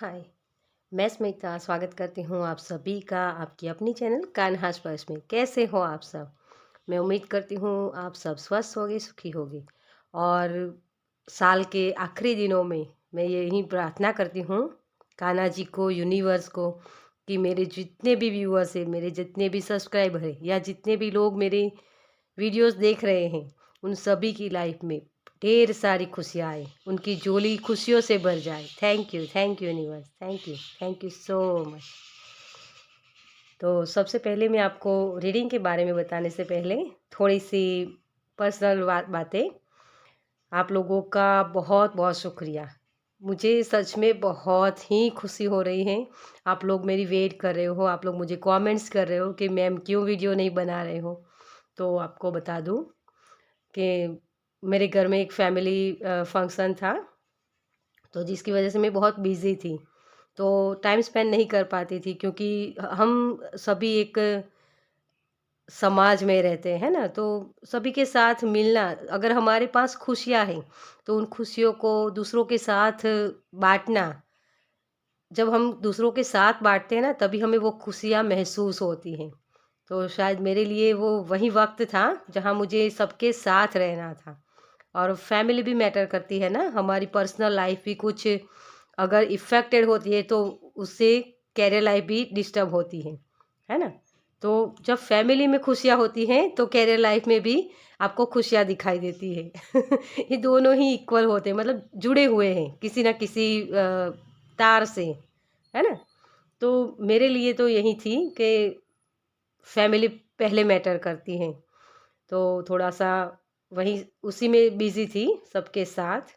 हाय, मैं स्मिता स्वागत करती हूँ आप सभी का आपकी अपनी चैनल कान्हा स्पर्श में। कैसे हो आप सब? मैं उम्मीद करती हूँ आप सब स्वस्थ होगे, सुखी होगे। और साल के आखिरी दिनों में मैं यही प्रार्थना करती हूँ कान्हा जी को, यूनिवर्स को, कि मेरे जितने भी व्यूअर्स हैं, मेरे जितने भी सब्सक्राइबर हैं या जितने भी लोग मेरे वीडियोस देख रहे हैं, उन सभी की लाइफ में ढेर सारी खुशियाँ आए, उनकी झोली खुशियों से भर जाए। Thank you universe, thank you so much. तो सबसे पहले मैं आपको रीडिंग के बारे में बताने से पहले थोड़ी सी पर्सनल बातें। आप लोगों का बहुत बहुत शुक्रिया। मुझे सच में बहुत ही खुशी हो रही है। आप लोग मेरी वेट कर रहे हो, आप लोग मुझे कमेंट्स कर रहे हो कि मैम क्यों वीडियो नहीं बना रहे हो। तो आपको बता दूं कि मेरे घर में एक फैमिली फंक्शन था, तो जिसकी वजह से मैं बहुत बिज़ी थी, तो टाइम स्पेंड नहीं कर पाती थी, क्योंकि हम सभी एक समाज में रहते हैं ना, तो सभी के साथ मिलना, अगर हमारे पास खुशियाँ हैं तो उन खुशियों को दूसरों के साथ बांटना, जब हम दूसरों के साथ बांटते हैं ना तभी हमें वो खुशियाँ महसूस होती हैं। तो शायद मेरे लिए वो वही वक्त था जहाँ मुझे सबके साथ रहना था। और फैमिली भी मैटर करती है ना, हमारी पर्सनल लाइफ भी कुछ अगर इफ़ेक्टेड होती है तो उससे कैरियर लाइफ भी डिस्टर्ब होती है ना? तो जब फैमिली में खुशियाँ होती हैं तो कैरियर लाइफ में भी आपको खुशियाँ दिखाई देती है। ये दोनों ही इक्वल होते हैं, मतलब जुड़े हुए हैं किसी ना किसी तार से, है ना? तो मेरे लिए तो यही थी कि फैमिली पहले मैटर करती हैं, तो थोड़ा-सा वही उसी में बिज़ी थी सबके साथ।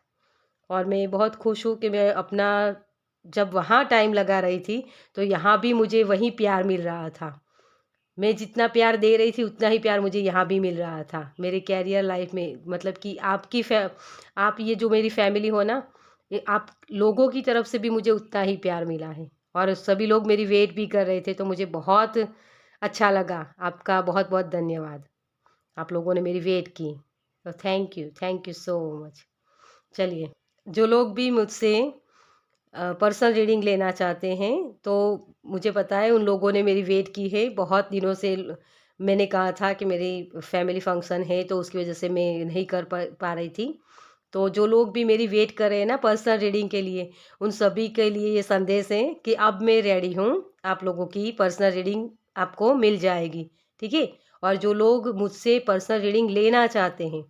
और मैं बहुत खुश हूँ कि मैं अपना जब वहाँ टाइम लगा रही थी, तो यहाँ भी मुझे वही प्यार मिल रहा था। मैं जितना प्यार दे रही थी उतना ही प्यार मुझे यहाँ भी मिल रहा था मेरे कैरियर लाइफ में। मतलब कि आप ये जो मेरी फैमिली हो ना, ये आप लोगों की तरफ से भी मुझे उतना ही प्यार मिला है। और सभी लोग मेरी वेट भी कर रहे थे, तो मुझे बहुत अच्छा लगा। आपका बहुत बहुत धन्यवाद, आप लोगों ने मेरी वेट की। तो थैंक यू सो मच। चलिए, जो लोग भी मुझसे पर्सनल रीडिंग लेना चाहते हैं, तो मुझे पता है उन लोगों ने मेरी वेट की है बहुत दिनों से। मैंने कहा था कि मेरी फैमिली फंक्शन है, तो उसकी वजह से मैं नहीं कर पा रही थी। तो जो लोग भी मेरी वेट कर रहे हैं ना पर्सनल रीडिंग के लिए, उन सभी के लिए ये संदेश है कि अब मैं रेडी हूँ। आप लोगों की पर्सनल रीडिंग आपको मिल जाएगी, ठीक है? और जो लोग मुझसे पर्सनल रीडिंग लेना चाहते हैं,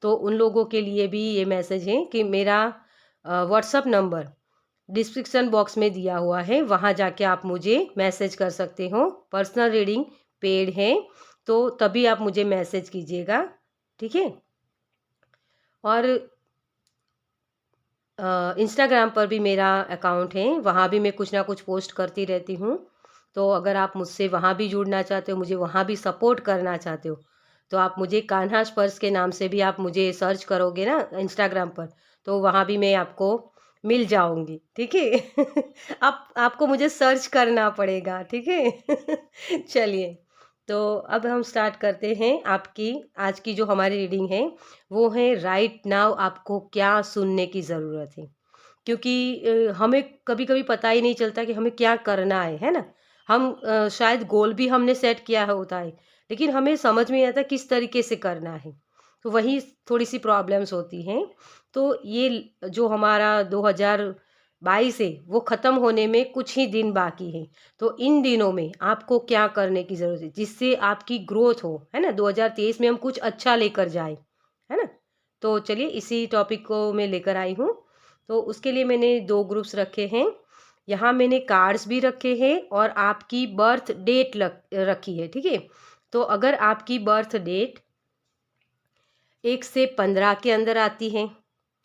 तो उन लोगों के लिए भी ये मैसेज है कि मेरा व्हाट्सअप नंबर डिस्क्रिप्शन बॉक्स में दिया हुआ है, वहाँ जाके आप मुझे मैसेज कर सकते हो। पर्सनल रीडिंग पेड है, तो तभी आप मुझे मैसेज कीजिएगा, ठीक है? और इंस्टाग्राम पर भी मेरा अकाउंट है, वहाँ भी मैं कुछ ना कुछ पोस्ट करती रहती हूँ। तो अगर आप मुझसे वहाँ भी जुड़ना चाहते हो, मुझे वहाँ भी सपोर्ट करना चाहते हो, तो आप मुझे कान्हा स्पर्श के नाम से भी आप मुझे सर्च करोगे ना इंस्टाग्राम पर, तो वहाँ भी मैं आपको मिल जाऊँगी, ठीक है? आप आपको मुझे सर्च करना पड़ेगा, ठीक है? चलिए, तो अब हम स्टार्ट करते हैं। आपकी आज की जो हमारी रीडिंग है, वो है राइट नाउ आपको क्या सुनने की ज़रूरत है। क्योंकि हमें कभी-कभी पता ही नहीं चलता कि हमें क्या करना है ना? हम शायद गोल भी हमने सेट किया होता है, लेकिन हमें समझ में नहीं आता किस तरीके से करना है। तो वही थोड़ी-सी प्रॉब्लम्स होती हैं। तो ये जो हमारा 2022 है, वो ख़त्म होने में कुछ ही दिन बाकी हैं। तो इन दिनों में आपको क्या करने की ज़रूरत है, जिससे आपकी ग्रोथ हो, है ना? 2023 में हम कुछ अच्छा लेकर जाएँ, है ना? तो चलिए इसी टॉपिक को मैं लेकर आई हूँ। तो उसके लिए मैंने 2 ग्रुप्स रखे हैं। यहाँ मैंने कार्ड्स भी रखे हैं और आपकी बर्थ डेट रखी है, ठीक है? तो अगर आपकी बर्थ डेट 1 से 15 के अंदर आती है,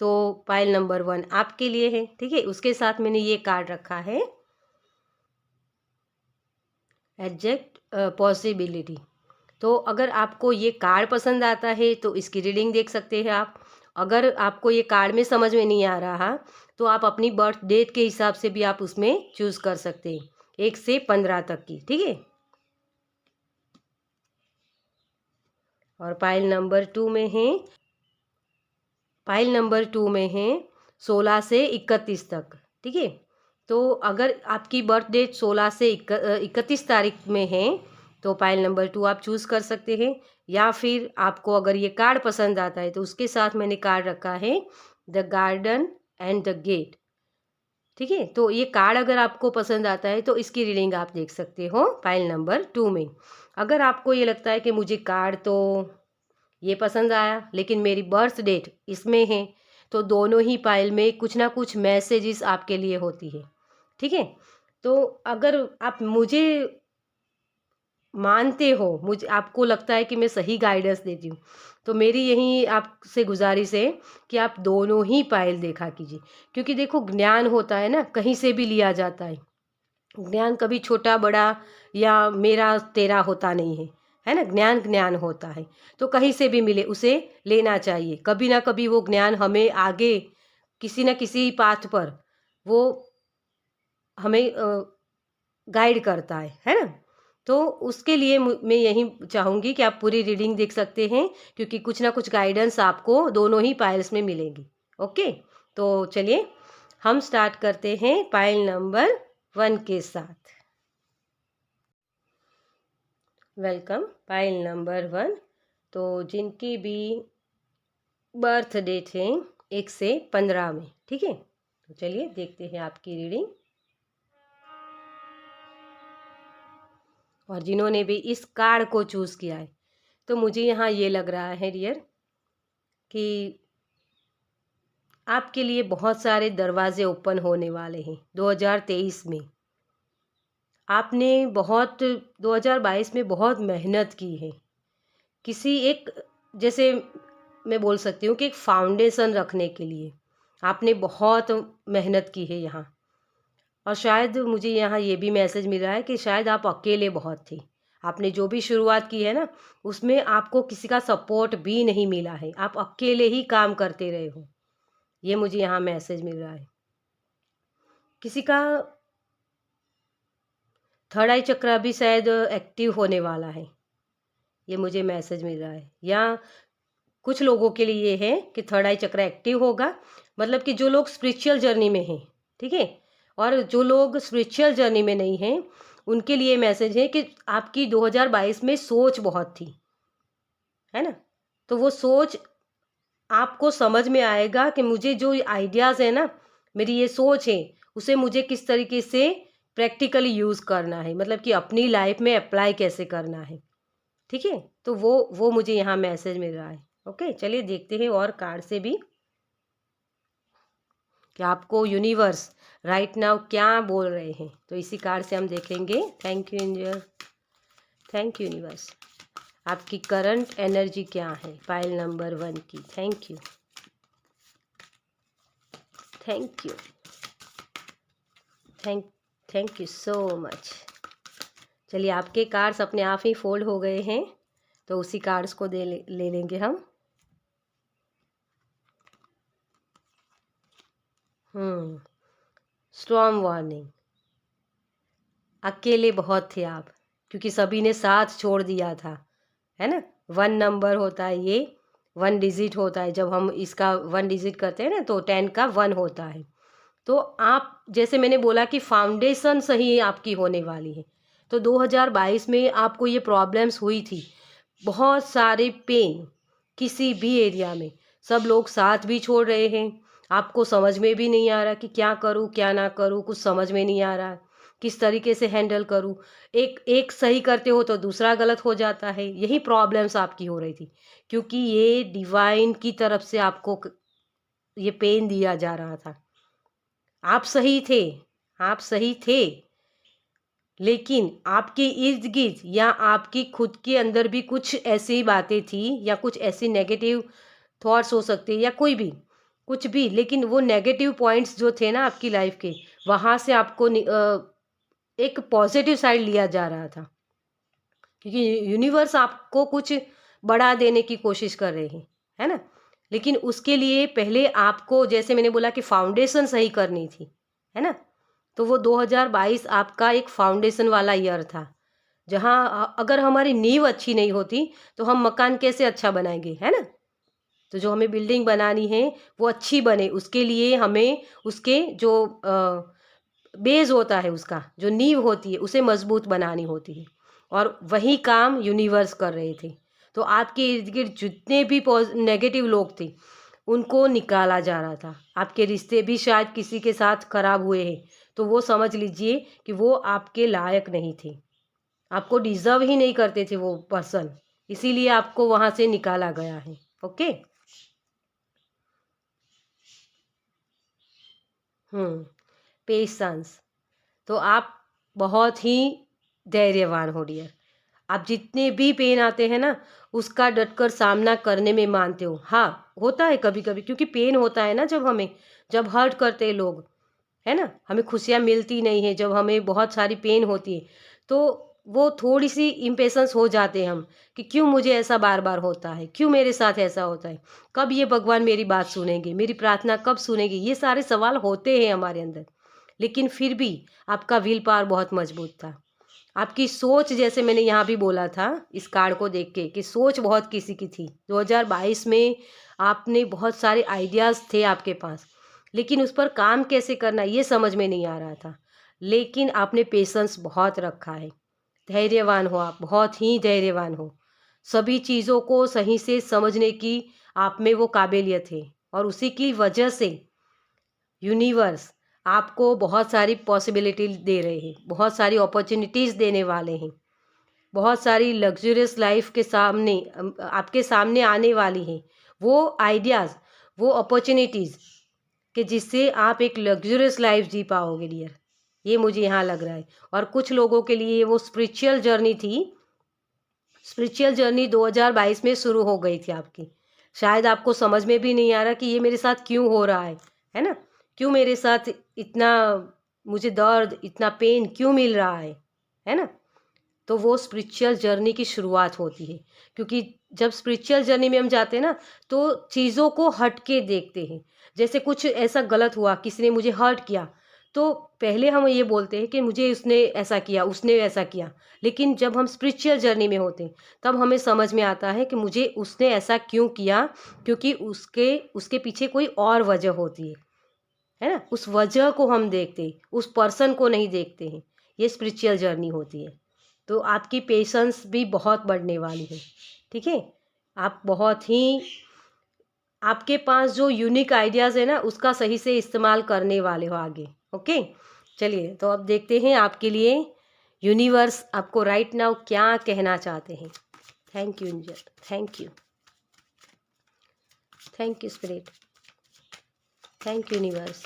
तो पाइल नंबर 1 आपके लिए है, ठीक है? उसके साथ मैंने ये कार्ड रखा है, एग्जैक्ट पॉसिबिलिटी। तो अगर आपको ये कार्ड पसंद आता है तो इसकी रीडिंग देख सकते हैं आप। अगर आपको ये कार्ड में समझ में नहीं आ रहा, तो आप अपनी बर्थ डेट के हिसाब से भी आप उसमें चूज़ कर सकते हैं, 1 से 15 तक की, ठीक है? और पाइल नंबर 2 में है 16 से 31 तक, ठीक है? तो अगर आपकी बर्थ डेट 16 से 31 तारीख में है तो पाइल नंबर 2 आप चूज़ कर सकते हैं। या फिर आपको अगर ये कार्ड पसंद आता है तो उसके साथ मैंने कार्ड रखा है the garden and the gate. ठीक है, तो ये कार्ड अगर आपको पसंद आता है तो इसकी रीडिंग आप देख सकते हो पाइल नंबर 2 में। अगर आपको ये लगता है कि मुझे कार्ड तो ये पसंद आया लेकिन मेरी बर्थ डेट इसमें है, तो दोनों ही पाइल में कुछ ना कुछ मैसेजेस आपके लिए होती है। ठीक है, तो अगर आप मुझे मानते हो, मुझे आपको लगता है कि मैं सही गाइडेंस देती हूँ, तो मेरी यही आपसे गुजारिश है कि आप दोनों ही पाइल देखा कीजिए। क्योंकि देखो, ज्ञान होता है ना, कहीं से भी लिया जाता है। ज्ञान कभी छोटा बड़ा या मेरा तेरा होता नहीं है ना। ज्ञान ज्ञान होता है, तो कहीं से भी मिले उसे लेना चाहिए। कभी ना कभी वो ज्ञान हमें आगे किसी न किसी पाथ पर वो हमें गाइड करता है ना। तो उसके लिए मैं यही चाहूँगी कि आप पूरी रीडिंग देख सकते हैं, क्योंकि कुछ ना कुछ गाइडेंस आपको दोनों ही पाइल्स में मिलेंगी। ओके, तो चलिए हम स्टार्ट करते हैं पाइल नंबर 1 के साथ। Welcome pile number 1। तो जिनकी भी बर्थ डेट है 1 से 15 में, ठीक है, तो चलिए देखते हैं आपकी रीडिंग। और जिन्होंने भी इस कार्ड को चूज़ किया है, तो मुझे यहाँ ये लग रहा है डियर कि आपके लिए बहुत सारे दरवाजे ओपन होने वाले हैं 2023 में। आपने 2022 में बहुत मेहनत की है। किसी एक, जैसे मैं बोल सकती हूँ कि एक फाउंडेशन रखने के लिए आपने बहुत मेहनत की है यहाँ। और शायद मुझे यहाँ ये भी मैसेज मिल रहा है कि शायद आप अकेले बहुत थे। आपने जो भी शुरुआत की है ना, उसमें आपको किसी का सपोर्ट भी नहीं मिला है, आप अकेले ही काम करते रहे हो। ये मुझे यहाँ मैसेज मिल रहा है। किसी का थर्ड आई चक्र भी शायद एक्टिव होने वाला है, ये मुझे मैसेज मिल रहा है। या कुछ लोगों के लिए ये है कि थर्ड आई चक्र एक्टिव होगा, मतलब कि जो लोग स्पिरिचुअल जर्नी में हैं, ठीक है। और जो लोग स्पिरिचुअल जर्नी में नहीं हैं, उनके लिए मैसेज है कि आपकी 2022 में सोच बहुत थी, है ना। तो वो सोच आपको समझ में आएगा कि मुझे जो आइडियाज़ है ना, मेरी ये सोच है, उसे मुझे किस तरीके से प्रैक्टिकली यूज़ करना है, मतलब कि अपनी लाइफ में अप्लाई कैसे करना है। ठीक है, तो वो मुझे यहाँ मैसेज मिल रहा है। ओके, चलिए देखते हैं और कार्ड से भी कि आपको यूनिवर्स राइट नाउ क्या बोल रहे हैं। तो इसी कार्ड से हम देखेंगे। Thank you angel, thank you universe. आपकी करंट एनर्जी क्या है पाइल नंबर 1 की। Thank you, thank you, thank you so much. चलिए, आपके कार्ड्स अपने आप ही फोल्ड हो गए हैं, तो उसी कार्ड्स को ले लेंगे हम। Storm warning. अकेले बहुत थे आप, क्योंकि सभी ने साथ छोड़ दिया था, है ना। 1 नंबर होता है, ये 1 डिजिट होता है। जब हम इसका 1 डिजिट करते हैं ना, तो 10 का 1 होता है। तो आप, जैसे मैंने बोला कि फाउंडेशन सही आपकी होने वाली है। तो 2022 में आपको ये प्रॉब्लम्स हुई थी, बहुत सारे पेन किसी भी एरिया में। सब लोग साथ भी छोड़ रहे हैं, आपको समझ में भी नहीं आ रहा कि क्या करूँ क्या ना करूँ, कुछ समझ में नहीं आ रहा किस तरीके से हैंडल करूँ। एक एक सही करते हो तो दूसरा गलत हो जाता है। यही प्रॉब्लम्स आपकी हो रही थी, क्योंकि ये डिवाइन की तरफ से आपको ये पेन दिया जा रहा था। आप सही थे, आप सही थे, लेकिन आपके इर्द गिर्द या आपकी खुद के अंदर भी कुछ ऐसी बातें थी, या कुछ ऐसी नेगेटिव थॉट्स हो सकते हैं, या कोई भी कुछ भी। लेकिन वो नेगेटिव पॉइंट्स जो थे ना आपकी लाइफ के, वहाँ से आपको एक पॉजिटिव साइड लिया जा रहा था, क्योंकि यूनिवर्स आपको कुछ बढ़ा देने की कोशिश कर रहे हैं, है ना। लेकिन उसके लिए पहले आपको, जैसे मैंने बोला कि फाउंडेशन सही करनी थी, है ना। तो वो 2022 आपका एक फाउंडेशन वाला ईयर था, जहाँ अगर हमारी नींव अच्छी नहीं होती तो हम मकान कैसे अच्छा बनाएंगे, है ना। तो जो हमें बिल्डिंग बनानी है वो अच्छी बने, उसके लिए हमें उसके जो बेस होता है, उसका जो नींव होती है उसे मजबूत बनानी होती है, और वही काम यूनिवर्स कर रहे थे। तो आपके इर्द गिर्द जितने भी नेगेटिव लोग थे उनको निकाला जा रहा था। आपके रिश्ते भी शायद किसी के साथ खराब हुए हैं, तो वो समझ लीजिए कि वो आपके लायक नहीं थे, आपको डिज़र्व ही नहीं करते थे वो पर्सन, इसीलिए आपको वहाँ से निकाला गया है। ओके। पेशेंस। तो आप बहुत ही धैर्यवान हो डियर। आप जितने भी पेन आते हैं ना, उसका डटकर सामना करने में मानते हो। हाँ, होता है कभी कभी, क्योंकि पेन होता है ना, जब हर्ट करते हैं लोग, है ना, हमें खुशियाँ मिलती नहीं है, जब हमें बहुत सारी पेन होती है, तो वो थोड़ी सी इम्पेशंस हो जाते हैं हम, कि क्यों मुझे ऐसा बार बार होता है, क्यों मेरे साथ ऐसा होता है, कब ये भगवान मेरी बात सुनेंगे, मेरी प्रार्थना कब सुनेगी, ये सारे सवाल होते हैं हमारे अंदर। लेकिन फिर भी आपका विल पावर बहुत मजबूत था। आपकी सोच, जैसे मैंने यहाँ भी बोला था इस कार्ड को देख के, कि सोच बहुत किसी की थी। 2022 में आपने बहुत सारे आइडियाज़ थे आपके पास, लेकिन उस पर काम कैसे करना ये समझ में नहीं आ रहा था। लेकिन आपने पेशेंस बहुत रखा है, धैर्यवान हो आप, बहुत ही धैर्यवान हो। सभी चीज़ों को सही से समझने की आप में वो काबिलियत है, और उसी की वजह से यूनिवर्स आपको बहुत सारी पॉसिबिलिटी दे रहे हैं, बहुत सारी अपॉर्चुनिटीज़ देने वाले हैं, बहुत सारी लग्जरियस लाइफ के सामने आपके सामने आने वाली हैं। वो आइडियाज़, वो अपॉर्चुनिटीज़, कि जिससे आप एक लग्जरियस लाइफ जी पाओगे डियर, ये मुझे यहाँ लग रहा है। और कुछ लोगों के लिए वो स्पिरिचुअल जर्नी थी, स्पिरिचुअल जर्नी 2022 में शुरू हो गई थी आपकी। शायद आपको समझ में भी नहीं आ रहा कि ये मेरे साथ क्यों हो रहा है ना, क्यों मेरे साथ इतना, मुझे दर्द, इतना पेन क्यों मिल रहा है ना। तो वो स्पिरिचुअल जर्नी की शुरुआत होती है, क्योंकि जब स्पिरिचुअल जर्नी में हम जाते हैं ना, तो चीज़ों को हट के देखते हैं। जैसे कुछ ऐसा गलत हुआ, किसी ने मुझे हर्ट किया, तो पहले हम ये बोलते हैं कि मुझे उसने ऐसा किया, उसने ऐसा किया। लेकिन जब हम स्पिरिचुअल जर्नी में होते हैं, तब हमें समझ में आता है कि मुझे उसने ऐसा क्यों किया, क्योंकि उसके उसके पीछे कोई और वजह होती है ना। उस वजह को हम देखते हैं, उस पर्सन को नहीं देखते हैं। ये स्पिरिचुअल जर्नी होती है। तो आपकी पेशेंस भी बहुत बढ़ने वाली है, ठीक है। आप बहुत ही, आपके पास जो यूनिक आइडियाज़ है ना, उसका सही से इस्तेमाल करने वाले हो आगे। ओके, चलिए तो अब देखते हैं आपके लिए यूनिवर्स आपको राइट नाउ क्या कहना चाहते हैं। Thank you angel, thank you, thank you spirit, thank you universe,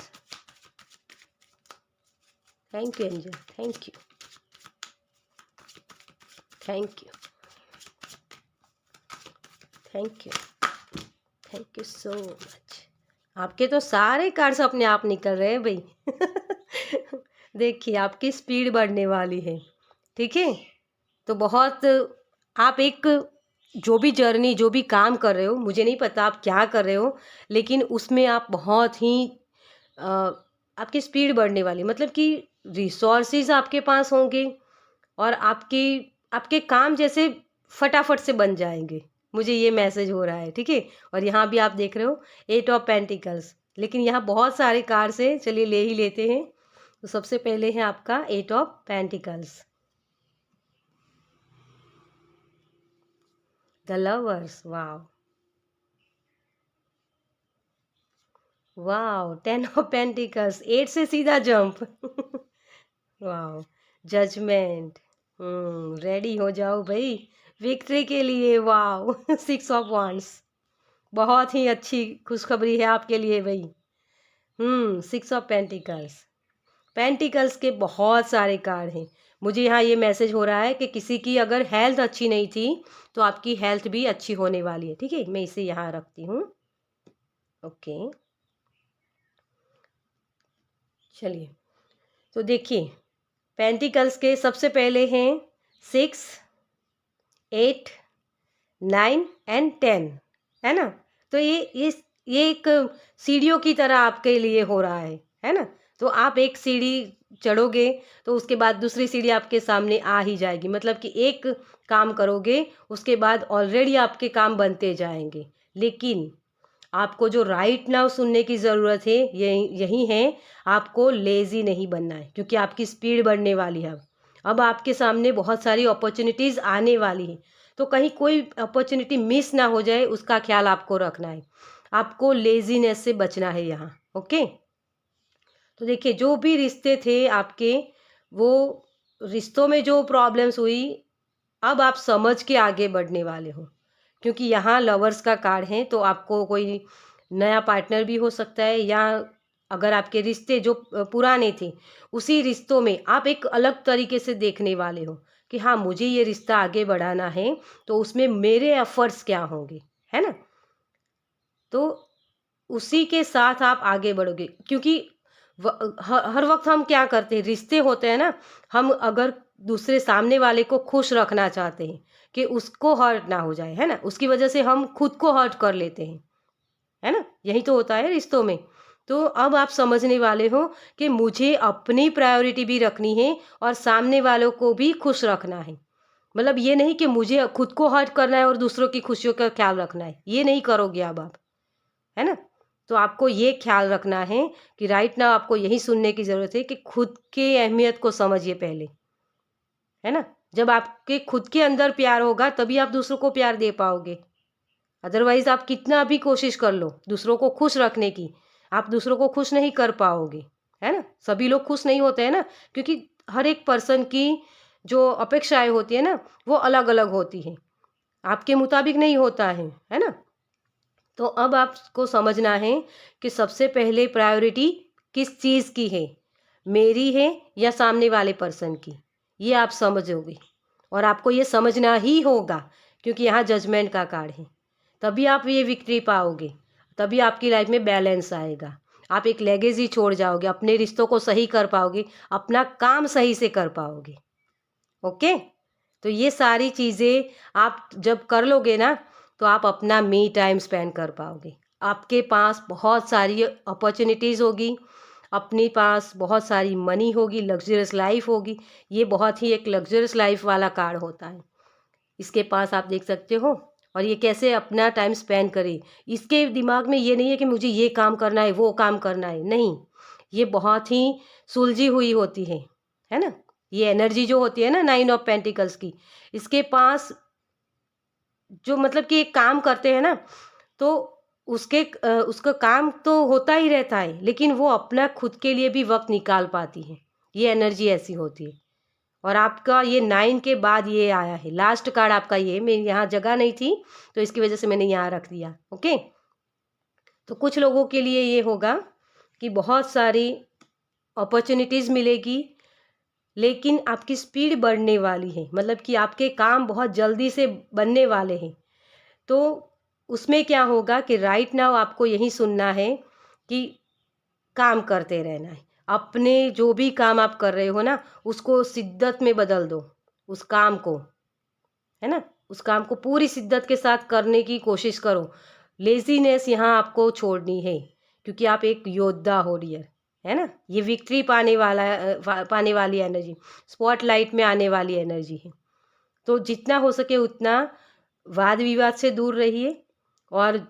thank you angel, thank you, thank you, thank you, thank you so much. आपके तो सारे कार्ड्स अपने आप निकल रहे हैं भाई। देखिए आपकी स्पीड बढ़ने वाली है, ठीक है। तो बहुत, आप एक, जो भी जर्नी, जो भी काम कर रहे हो, मुझे नहीं पता आप क्या कर रहे हो, लेकिन उसमें आप बहुत ही आपकी स्पीड बढ़ने वाली, मतलब कि रिसोर्सेज आपके पास होंगे, और आपके काम जैसे फटाफट से बन जाएंगे। मुझे ये मैसेज हो रहा है, ठीक है। और यहाँ भी आप देख रहे हो 8 ऑफ पेंटिकल्स, लेकिन यहाँ बहुत सारे कार्ड्स हैं, चलिए ले ही लेते हैं। तो सबसे पहले है आपका 8 of pentacles, the lovers, wow wow, 10 of pentacles, 8 से सीधा जंप। वाओ, जजमेंट, रेडी हो जाओ भाई विक्ट्री के लिए। वाओ, 6 ऑफ वांड्स, बहुत ही अच्छी खुशखबरी है आपके लिए भाई। 6 ऑफ पेंटिकल्स, पेंटिकल्स के बहुत सारे कार्ड हैं। मुझे यहाँ ये मैसेज हो रहा है कि किसी की अगर हेल्थ अच्छी नहीं थी, तो आपकी हेल्थ भी अच्छी होने वाली है, ठीक है। मैं इसे यहाँ रखती हूँ। ओके, चलिए तो देखिए, पेंटिकल्स के सबसे पहले हैं 6, 8, 9 एंड 10, है ना। तो ये एक सीढ़ियों की तरह आपके लिए हो रहा है ना। तो आप एक सीढ़ी चढ़ोगे, तो उसके बाद दूसरी सीढ़ी आपके सामने आ ही जाएगी, मतलब कि एक काम करोगे, उसके बाद ऑलरेडी आपके काम बनते जाएंगे। लेकिन आपको जो राइट नाउ सुनने की ज़रूरत है यही यही है, आपको लेज़ी नहीं बनना है, क्योंकि आपकी स्पीड बढ़ने वाली है। अब आपके सामने बहुत सारी अपॉर्चुनिटीज़ आने वाली हैं, तो कहीं कोई अपॉर्चुनिटी मिस ना हो जाए, उसका ख्याल आपको रखना है। आपको लेज़ीनेस से बचना है यहाँ, ओके। तो देखिए, जो भी रिश्ते थे आपके, वो रिश्तों में जो प्रॉब्लम्स हुई, अब आप समझ के आगे बढ़ने वाले हो, क्योंकि यहाँ लवर्स का कार्ड है, तो आपको कोई नया पार्टनर भी हो सकता है, या अगर आपके रिश्ते जो पुराने थे, उसी रिश्तों में आप एक अलग तरीके से देखने वाले हो कि हाँ, मुझे ये रिश्ता आगे बढ़ाना है, तो उसमें मेरे एफर्ट्स क्या होंगे, है ना? तो उसी के साथ आप आगे बढ़ोगे, क्योंकि हर वक्त हम क्या करते हैं, रिश्ते होते हैं ना, हम अगर दूसरे सामने वाले को खुश रखना चाहते हैं कि उसको हर्ट ना हो जाए, है ना, उसकी वजह से हम खुद को हर्ट कर लेते हैं, है ना, यही तो होता है रिश्तों में। तो अब आप समझने वाले हो कि मुझे अपनी प्रायोरिटी भी रखनी है और सामने वालों को भी खुश रखना है। मतलब ये नहीं कि मुझे खुद को हर्ट करना है और दूसरों की खुशियों का ख्याल रखना है, ये नहीं करोगे अब आप, है ना? तो आपको ये ख्याल रखना है कि राइट नाउ आपको यही सुनने की ज़रूरत है कि खुद की अहमियत को समझिए पहले, है ना? जब आपके खुद के अंदर प्यार होगा, तभी आप दूसरों को प्यार दे पाओगे। अदरवाइज़ आप कितना भी कोशिश कर लो दूसरों को खुश रखने की, आप दूसरों को खुश नहीं कर पाओगे, है ना? सभी लोग खुश नहीं होते हैं ना, क्योंकि हर एक पर्सन की जो अपेक्षाएँ होती हैं ना, वो अलग-अलग होती हैं। आपके मुताबिक नहीं होता है ना? तो अब आपको समझना है कि सबसे पहले प्रायोरिटी किस चीज़ की है, मेरी है या सामने वाले पर्सन की, ये आप समझोगे। और आपको ये समझना ही होगा, क्योंकि यहाँ जजमेंट का कार्ड है, तभी आप ये विक्ट्री पाओगे, तभी आपकी लाइफ में बैलेंस आएगा। आप एक लेगेसी छोड़ जाओगे, अपने रिश्तों को सही कर पाओगे, अपना काम सही से कर पाओगे, ओके। तो ये सारी चीज़ें आप जब कर लोगे ना, तो आप अपना मी टाइम स्पेंड कर पाओगे। आपके पास बहुत सारी अपॉर्चुनिटीज़ होगी, अपने पास बहुत सारी मनी होगी, लग्ज़रियस लाइफ होगी। ये बहुत ही एक लग्ज़रियस लाइफ वाला कार्ड होता है। इसके पास आप देख सकते हो, और ये कैसे अपना टाइम स्पेंड करे। इसके दिमाग में ये नहीं है कि मुझे ये काम करना है, वो काम करना है, नहीं। ये बहुत ही सुलझी हुई होती है ना? ये एनर्जी जो होती है ना 9 ऑफ पेंटिकल्स की, इसके पास जो मतलब कि एक काम करते हैं ना, तो उसका काम तो होता ही रहता है, लेकिन वो अपना खुद के लिए भी वक़्त निकाल पाती है। ये एनर्जी ऐसी होती है। और आपका ये 9 के बाद ये आया है, लास्ट कार्ड आपका ये, मेरी यहाँ जगह नहीं थी, तो इसकी वजह से मैंने यहाँ रख दिया, ओके। तो कुछ लोगों के लिए ये होगा कि बहुत सारी अपॉर्चुनिटीज़ मिलेगी, लेकिन आपकी स्पीड बढ़ने वाली है, मतलब कि आपके काम बहुत जल्दी से बनने वाले हैं। तो उसमें क्या होगा कि राइट नाउ आपको यही सुनना है कि काम करते रहना है। अपने जो भी काम आप कर रहे हो ना, उसको शिद्दत में बदल दो, उस काम को, है ना? उस काम को पूरी शिद्दत के साथ करने की कोशिश करो। लेज़ीनेस यहाँ आपको छोड़नी है, क्योंकि आप एक योद्धा हो डियर, है ना? ये विक्ट्री पाने वाली एनर्जी, स्पॉटलाइट में आने वाली एनर्जी है। तो जितना हो सके उतना वाद-विवाद से दूर रहिए, और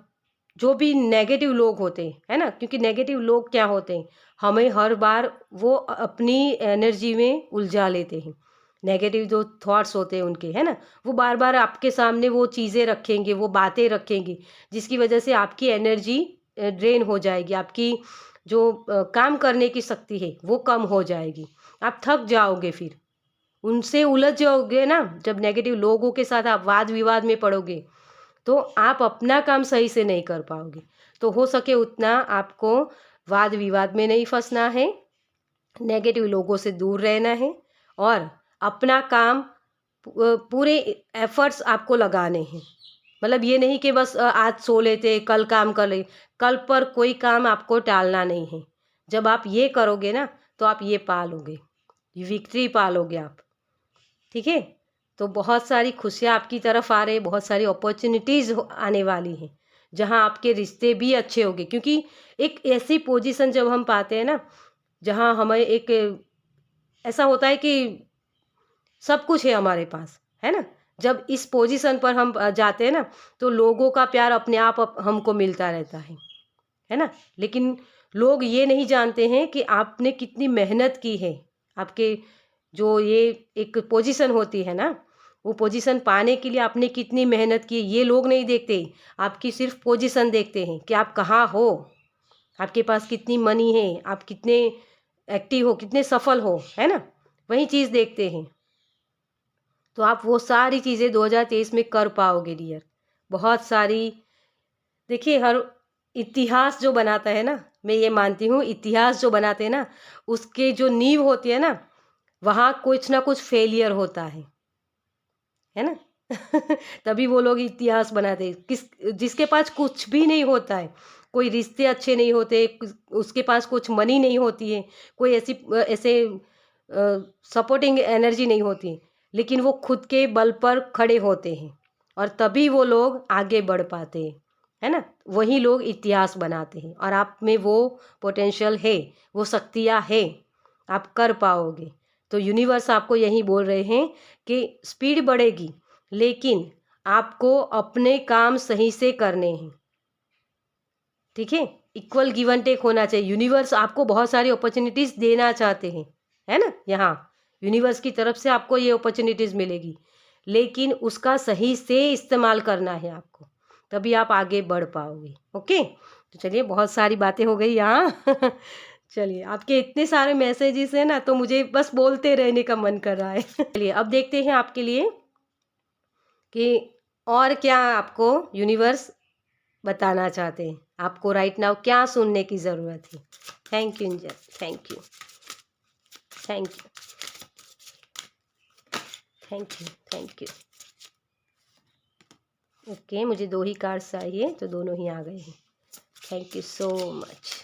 जो भी नेगेटिव लोग होते हैं, है ना? क्योंकि नेगेटिव लोग क्या होते हैं, हमें हर बार वो अपनी एनर्जी में उलझा लेते हैं। नेगेटिव जो थॉट्स होते हैं उनके, है ना? वो बार-बार आपके सामने वो चीज़ें रखेंगे, वो बातें रखेंगे, जिसकी वजह से आपकी एनर्जी ड्रेन हो जाएगी, आपकी जो काम करने की शक्ति है, वो कम हो जाएगी। आप थक जाओगे फिर। उनसे उलझ जाओगे ना, जब नेगेटिव लोगों के साथ आप वाद-विवाद में पड़ोगे, तो आप अपना काम सही से नहीं कर पाओगे। तो हो सके उतना आपको वाद-विवाद में नहीं फँसना है, नेगेटिव लोगों से दूर रहना है, और अपना काम पूरे एफ़र्ट्स आपको लगाने हैं। मतलब ये नहीं कि बस आज सो लेते, कल काम कर ले, कल पर कोई काम आपको टालना नहीं है। जब आप ये करोगे ना, तो आप ये पा लोगे, विक्ट्री पा लोगे आप। ठीक है? तो बहुत सारी खुशियाँ आपकी तरफ आ रही है, बहुत सारी अपॉर्च्युनिटीज़ आने वाली हैं, जहाँ आपके रिश्ते भी अच्छे होंगे, क्योंकि एक ऐसी पोजीशन जब हम पाते हैं ना, जहाँ हमें एक ऐसा होता है कि सब कुछ है हमारे पास, है ना? जब इस पोजीशन पर हम जाते हैं ना, तो लोगों का प्यार अपने आप हमको मिलता रहता है ना। लेकिन लोग ये नहीं जानते हैं कि आपने कितनी मेहनत की है। आपके जो ये एक पोजीशन होती है ना, वो पोजीशन पाने के लिए आपने कितनी मेहनत की, ये लोग नहीं देखते। आपकी सिर्फ पोजीशन देखते हैं कि आप कहाँ हो, आपके पास कितनी मनी है, आप कितने एक्टिव हो, कितने सफल हो, है ना, वही चीज़ देखते हैं। तो आप वो सारी चीज़ें 2023 में कर पाओगे डियर। बहुत सारी, देखिए, हर इतिहास जो बनाता है ना, मैं ये मानती हूँ, इतिहास जो बनाते हैं ना, उसके जो नींव होती है ना, वहाँ कुछ ना कुछ फेलियर होता है ना। तभी वो लोग इतिहास बनाते हैं। जिसके पास कुछ भी नहीं होता है, कोई रिश्ते अच्छे नहीं होते, उसके पास कुछ मनी नहीं होती है, कोई ऐसे सपोर्टिंग एनर्जी नहीं होती, लेकिन वो खुद के बल पर खड़े होते हैं और तभी वो लोग आगे बढ़ पाते हैं, है ना। वही लोग इतिहास बनाते हैं और आप में वो पोटेंशियल है, वो शक्तियाँ है, आप कर पाओगे। तो यूनिवर्स आपको यही बोल रहे हैं कि स्पीड बढ़ेगी, लेकिन आपको अपने काम सही से करने हैं, ठीक है। इक्वल गिव एंड टेक होना चाहिए। यूनिवर्स आपको बहुत सारी अपॉर्चुनिटीज़ देना चाहते हैं, है ना। यहाँ यूनिवर्स की तरफ से आपको ये अपॉर्चुनिटीज़ मिलेगी, लेकिन उसका सही से इस्तेमाल करना है आपको, तभी आप आगे बढ़ पाओगे। ओके, तो चलिए, बहुत सारी बातें हो गई यहाँ। चलिए, आपके इतने सारे मैसेजेस हैं ना, तो मुझे बस बोलते रहने का मन कर रहा है। चलिए, अब देखते हैं आपके लिए कि और क्या आपको यूनिवर्स बताना चाहते हैं, आपको राइट नाउ क्या सुनने की ज़रूरत है। Thank you angel, thank you, thank you, thank you, thank you. Okay, मुझे 2 ही कार्ड्स चाहिए, तो दोनों ही आ गए हैं। Thank you so much.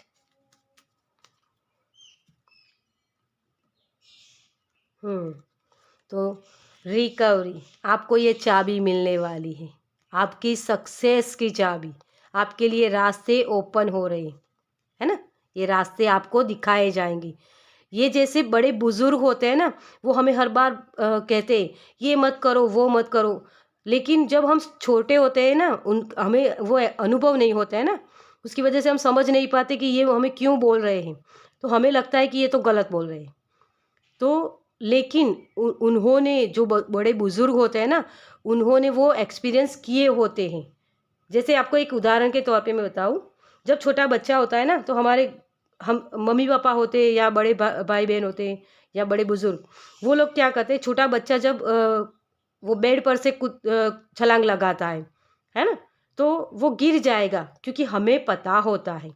तो रिकवरी, आपको ये चाबी मिलने वाली है, आपकी सक्सेस की चाबी। आपके लिए रास्ते ओपन हो रहे है ना, ये रास्ते आपको दिखाए जाएंगे। ये जैसे बड़े बुजुर्ग होते हैं ना, वो हमें हर बार कहते हैं ये मत करो, वो मत करो, लेकिन जब हम छोटे होते हैं ना, हमें वो अनुभव नहीं होता है ना, उसकी वजह से हम समझ नहीं पाते कि ये हमें क्यों बोल रहे हैं, तो हमें लगता है कि ये तो गलत बोल रहे हैं। तो लेकिन उन्होंने जो बड़े बुजुर्ग होते हैं ना, उन्होंने वो एक्सपीरियंस किए होते हैं। जैसे आपको एक उदाहरण के तौर पे मैं बताऊं, जब छोटा बच्चा होता है ना, तो हमारे हम मम्मी पापा होते हैं या बड़े भाई बहन होते हैं या बड़े बुजुर्ग, वो लोग क्या करते हैं, छोटा बच्चा जब वो बेड पर से छलांग लगाता है ना, तो वो गिर जाएगा, क्योंकि हमें पता होता है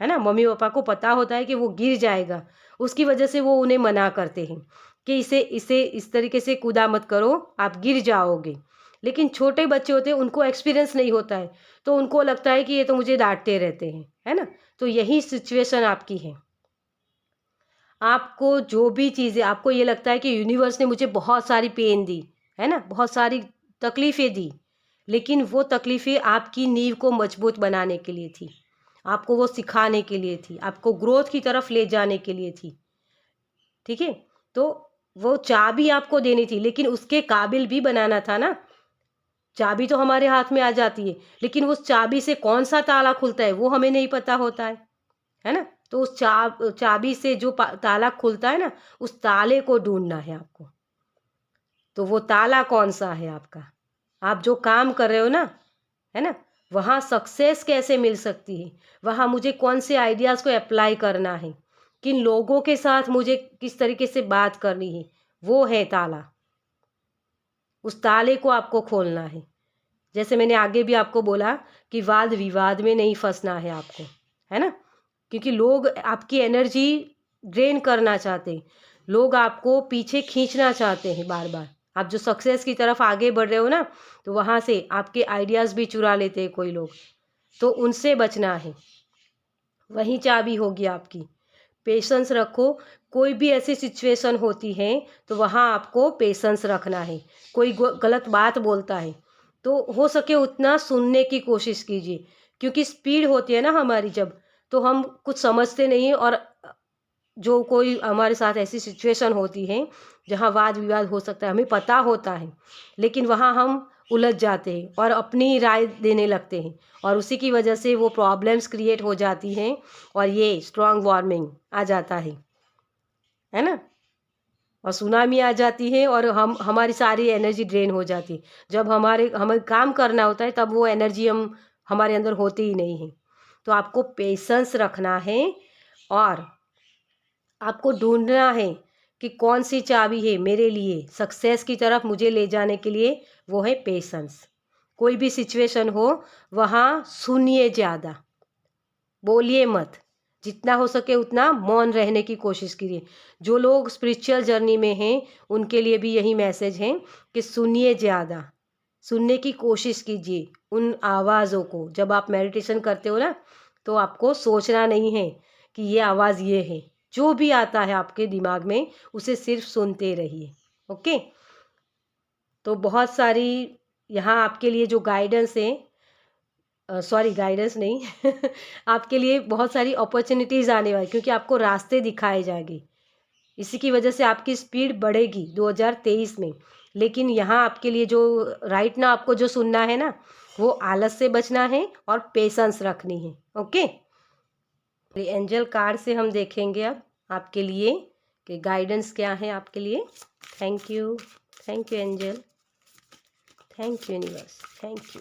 ना, मम्मी पापा को पता होता है कि वो गिर जाएगा, उसकी वजह से वो उन्हें मना करते हैं कि इसे इसे इस तरीके से कूदा मत करो, आप गिर जाओगे। लेकिन छोटे बच्चे होते हैं, उनको एक्सपीरियंस नहीं होता है, तो उनको लगता है कि ये तो मुझे डांटते रहते हैं, है ना। तो यही सिचुएशन आपकी है। आपको जो भी चीज़ें, आपको ये लगता है कि यूनिवर्स ने मुझे बहुत सारी पेन दी, है ना, बहुत सारी तकलीफ़ें दी, लेकिन वो तकलीफ़ें आपकी नींव को मजबूत बनाने के लिए थी, आपको वो सिखाने के लिए थी, आपको ग्रोथ की तरफ ले जाने के लिए थी, ठीक है। तो वो चाबी आपको देनी थी, लेकिन उसके काबिल भी बनाना था ना। चाबी तो हमारे हाथ में आ जाती है, लेकिन उस चाबी से कौन सा ताला खुलता है वो हमें नहीं पता होता है ना। तो उस चाबी से जो ताला खुलता है ना, उस ताले को ढूंढना है आपको। तो वो ताला कौन सा है आपका, आप जो काम कर रहे हो ना, है ना, वहाँ सक्सेस कैसे मिल सकती है, वहाँ मुझे कौन से आइडियाज़ को अप्लाई करना है, किन लोगों के साथ मुझे किस तरीके से बात करनी है, वो है ताला। उस ताले को आपको खोलना है। जैसे मैंने आगे भी आपको बोला कि वाद विवाद में नहीं फंसना है आपको, है ना, क्योंकि लोग आपकी एनर्जी ड्रेन करना चाहते हैं, लोग आपको पीछे खींचना चाहते हैं बार बार। आप जो सक्सेस की तरफ आगे बढ़ रहे हो ना, तो वहाँ से आपके आइडियाज़ भी चुरा लेते हैं कोई लोग, तो उनसे बचना है। वही चाबी होगी आपकी। पेशेंस रखो, कोई भी ऐसी सिचुएशन होती है तो वहाँ आपको पेशेंस रखना है। कोई गलत बात बोलता है तो हो सके उतना सुनने की कोशिश कीजिए, क्योंकि स्पीड होती है ना हमारी जब, तो हम कुछ समझते नहीं और जो कोई हमारे साथ ऐसी सिचुएशन होती है जहाँ वाद विवाद हो सकता है, हमें पता होता है, लेकिन वहाँ हम उलझ जाते हैं और अपनी राय देने लगते हैं, और उसी की वजह से वो प्रॉब्लम्स क्रिएट हो जाती हैं और ये स्ट्रॉन्ग वार्मिंग आ जाता है ना, और सुनामी आ जाती है और हमारी सारी एनर्जी ड्रेन हो जाती है। जब हमें काम करना होता है तब वो एनर्जी हमारे अंदर होती ही नहीं है। तो आपको पेशेंस रखना है और आपको ढूंढना है कि कौन सी चाबी है मेरे लिए सक्सेस की तरफ मुझे ले जाने के लिए, वो है पेशेंस। कोई भी सिचुएशन हो वहाँ सुनिए, ज़्यादा बोलिए मत, जितना हो सके उतना मौन रहने की कोशिश कीजिए। जो लोग स्पिरिचुअल जर्नी में हैं उनके लिए भी यही मैसेज है कि सुनिए, ज़्यादा सुनने की कोशिश कीजिए उन आवाज़ों को। जब आप मेडिटेशन करते हो ना, तो आपको सोचना नहीं है कि ये आवाज़ ये है, जो भी आता है आपके दिमाग में उसे सिर्फ सुनते रहिए। ओके, तो बहुत सारी यहाँ आपके लिए जो गाइडेंस है, सॉरी गाइडेंस नहीं आपके लिए बहुत सारी अपॉर्चुनिटीज़ आने वाली, क्योंकि आपको रास्ते दिखाए जाएंगे। इसी की वजह से आपकी स्पीड बढ़ेगी 2023 में। लेकिन यहाँ आपके लिए जो राइट ना आपको जो सुनना है ना, वो आलस से बचना है और पेशेंस रखनी है। ओके, एंजल कार्ड से हम देखेंगे अब आपके लिए कि गाइडेंस क्या है आपके लिए। Thank you angel, thank you universe, thank you,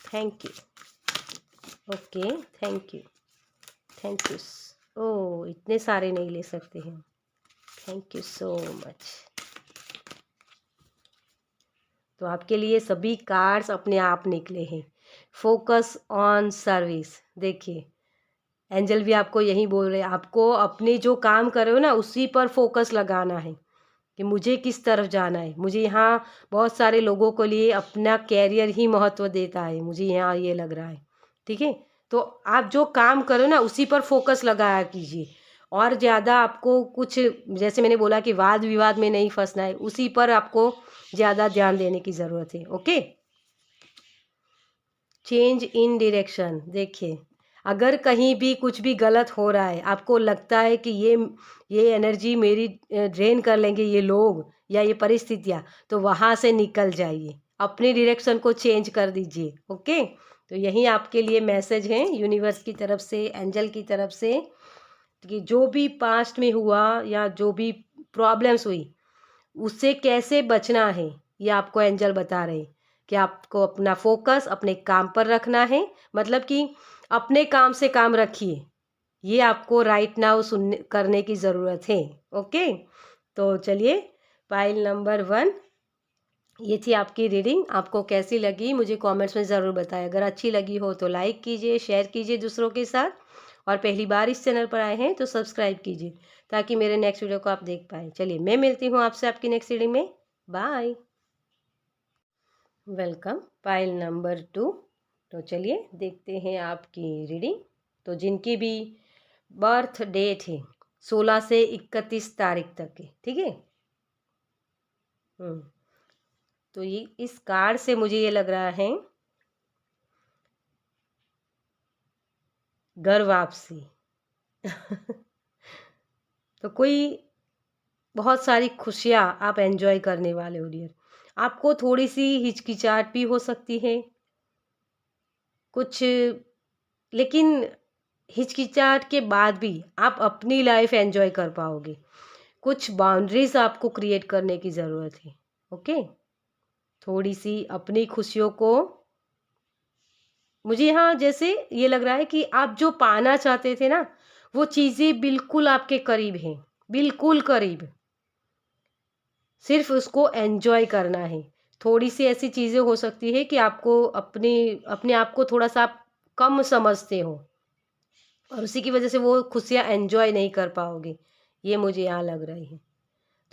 thank you. Okay, thank you, thank you. Oh, इतने सारे नहीं ले सकते हैं। Thank you so much. तो आपके लिए सभी कार्ड्स अपने आप निकले हैं। Focus on service. देखिए, एंजल भी आपको यही बोल रहे हैं, आपको अपने जो काम कर रहे हो ना उसी पर फोकस लगाना है कि मुझे किस तरफ जाना है। मुझे यहाँ बहुत सारे लोगों के लिए अपना कैरियर ही महत्व देता है, मुझे यहाँ ये लग रहा है। ठीक है, तो आप जो काम करो ना उसी पर फोकस लगाया कीजिए, और ज़्यादा आपको कुछ, जैसे मैंने बोला कि वाद विवाद में नहीं फंसना है, उसी पर आपको ज़्यादा ध्यान देने की ज़रूरत है। Okay, change in direction. देखिए, अगर कहीं भी कुछ भी गलत हो रहा है, आपको लगता है कि ये एनर्जी मेरी ड्रेन कर लेंगे ये लोग या ये परिस्थितियाँ, तो वहाँ से निकल जाइए, अपनी डायरेक्शन को चेंज कर दीजिए। ओके, तो यही आपके लिए मैसेज है यूनिवर्स की तरफ से, एंजल की तरफ से, कि जो भी पास्ट में हुआ या जो भी प्रॉब्लम्स हुई उससे कैसे बचना है, ये आपको एंजल बता रहे हैं कि आपको अपना फोकस अपने काम पर रखना है। मतलब कि अपने काम से काम रखिए, ये आपको राइट नाउ सुनने करने की ज़रूरत है। ओके, तो चलिए, पाइल नंबर 1 ये थी आपकी रीडिंग। आपको कैसी लगी मुझे कमेंट्स में ज़रूर बताएं। अगर अच्छी लगी हो तो लाइक कीजिए, शेयर कीजिए दूसरों के साथ, और पहली बार इस चैनल पर आए हैं तो सब्सक्राइब कीजिए ताकि मेरे नेक्स्ट वीडियो को आप देख पाएँ। चलिए, मैं मिलती हूँ आपसे आपकी नेक्स्ट रीडिंग में। Bye, welcome. Pile number 2। तो चलिए देखते हैं आपकी रीडिंग। तो जिनकी भी बर्थ डेट है 16 से 31 तारीख तक है, ठीक है। तो ये इस कार्ड से मुझे ये लग रहा है घर वापसी तो कोई बहुत सारी खुशियाँ आप एंजॉय करने वाले हो डियर। आपको थोड़ी सी हिचकिचाहट भी हो सकती है कुछ, लेकिन हिचकिचाहट के बाद भी आप अपनी लाइफ एंजॉय कर पाओगे। कुछ बाउंड्रीज आपको क्रिएट करने की ज़रूरत है। ओके, थोड़ी सी अपनी खुशियों को, मुझे यहाँ जैसे ये लग रहा है कि आप जो पाना चाहते थे ना वो चीज़ें बिल्कुल आपके करीब हैं, बिल्कुल करीब, सिर्फ उसको एंजॉय करना है। थोड़ी सी ऐसी चीज़ें हो सकती है कि आपको अपने आप को थोड़ा सा आप कम समझते हो और उसी की वजह से वो खुशियाँ एंजॉय नहीं कर पाओगे, ये मुझे यहाँ लग रही है।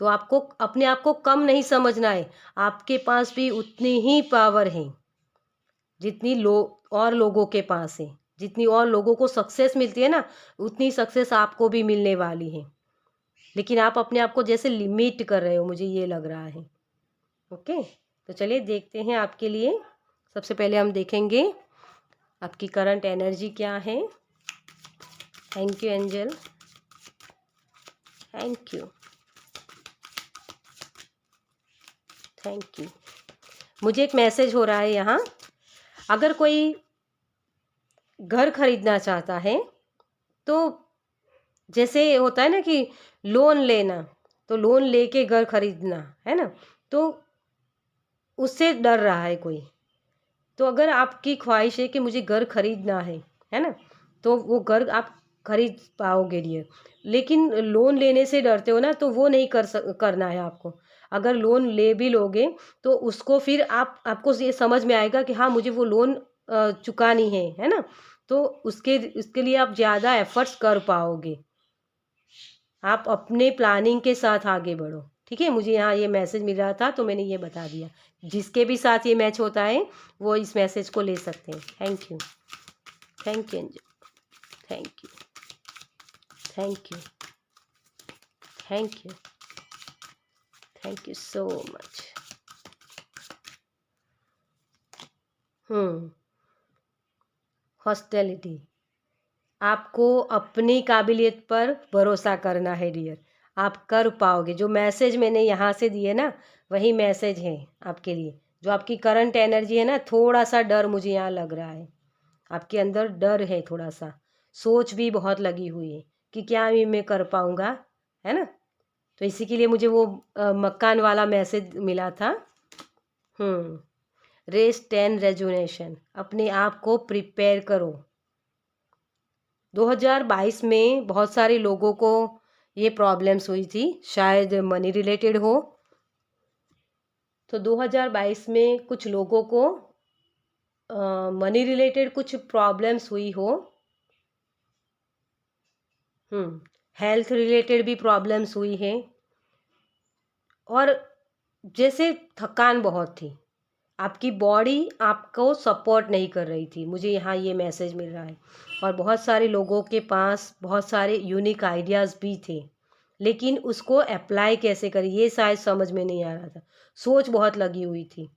तो आपको अपने आप को कम नहीं समझना है, आपके पास भी उतनी ही पावर है जितनी और लोगों के पास है। जितनी और लोगों को सक्सेस मिलती है ना, उतनी सक्सेस आपको भी मिलने वाली है, लेकिन आप अपने आप को जैसे लिमिट कर रहे हो, मुझे ये लग रहा है। ओके, तो चलिए देखते हैं आपके लिए। सबसे पहले हम देखेंगे आपकी करंट एनर्जी क्या है। Thank you angel, thank you, thank you. मुझे एक मैसेज हो रहा है यहाँ, अगर कोई घर खरीदना चाहता है तो जैसे होता है ना कि लोन लेना, तो लोन लेके घर खरीदना है ना, तो उससे डर रहा है कोई। तो अगर आपकी ख्वाहिश है कि मुझे घर खरीदना है ना, तो वो घर आप खरीद पाओगे डियर। लेकिन लोन लेने से डरते हो ना, तो वो नहीं करना है आपको। अगर लोन ले भी लोगे तो उसको फिर आपको ये समझ में आएगा कि हाँ मुझे वो लोन चुकानी है ना, तो उसके लिए आप ज़्यादा एफर्ट्स कर पाओगे। आप अपने प्लानिंग के साथ आगे बढ़ो, ठीक है। मुझे यहाँ ये मैसेज मिल रहा था तो मैंने ये बता दिया। जिसके भी साथ ये मैच होता है वो इस मैसेज को ले सकते हैं। Thank you, thank you angel, thank you, thank you, thank you, thank you so much. Hostility, आपको अपनी काबिलियत पर भरोसा करना है डियर, आप कर पाओगे। जो मैसेज मैंने यहाँ से दिए ना, वही मैसेज है आपके लिए। जो आपकी करंट एनर्जी है ना, थोड़ा सा डर मुझे यहाँ लग रहा है, आपके अंदर डर है थोड़ा सा, सोच भी बहुत लगी हुई है कि क्या मैं कर पाऊँगा, है ना। तो इसी के लिए मुझे वो मकान वाला मैसेज मिला था। रेस्ट एंड रेजुनेशन, अपने आप को प्रिपेयर करो। 2022 में बहुत सारे लोगों को ये प्रॉब्लम्स हुई थी, शायद मनी रिलेटेड हो। तो 2022 में कुछ लोगों को मनी रिलेटेड कुछ प्रॉब्लम्स हुई हो। हेल्थ रिलेटेड भी प्रॉब्लम्स हुई है, और जैसे थकान बहुत थी, आपकी बॉडी आपको सपोर्ट नहीं कर रही थी। मुझे यहाँ ये मैसेज मिल रहा है। और बहुत सारे लोगों के पास बहुत सारे यूनिक आइडियाज़ भी थे, लेकिन उसको अप्लाई कैसे करें ये शायद समझ में नहीं आ रहा था। सोच बहुत लगी हुई थी,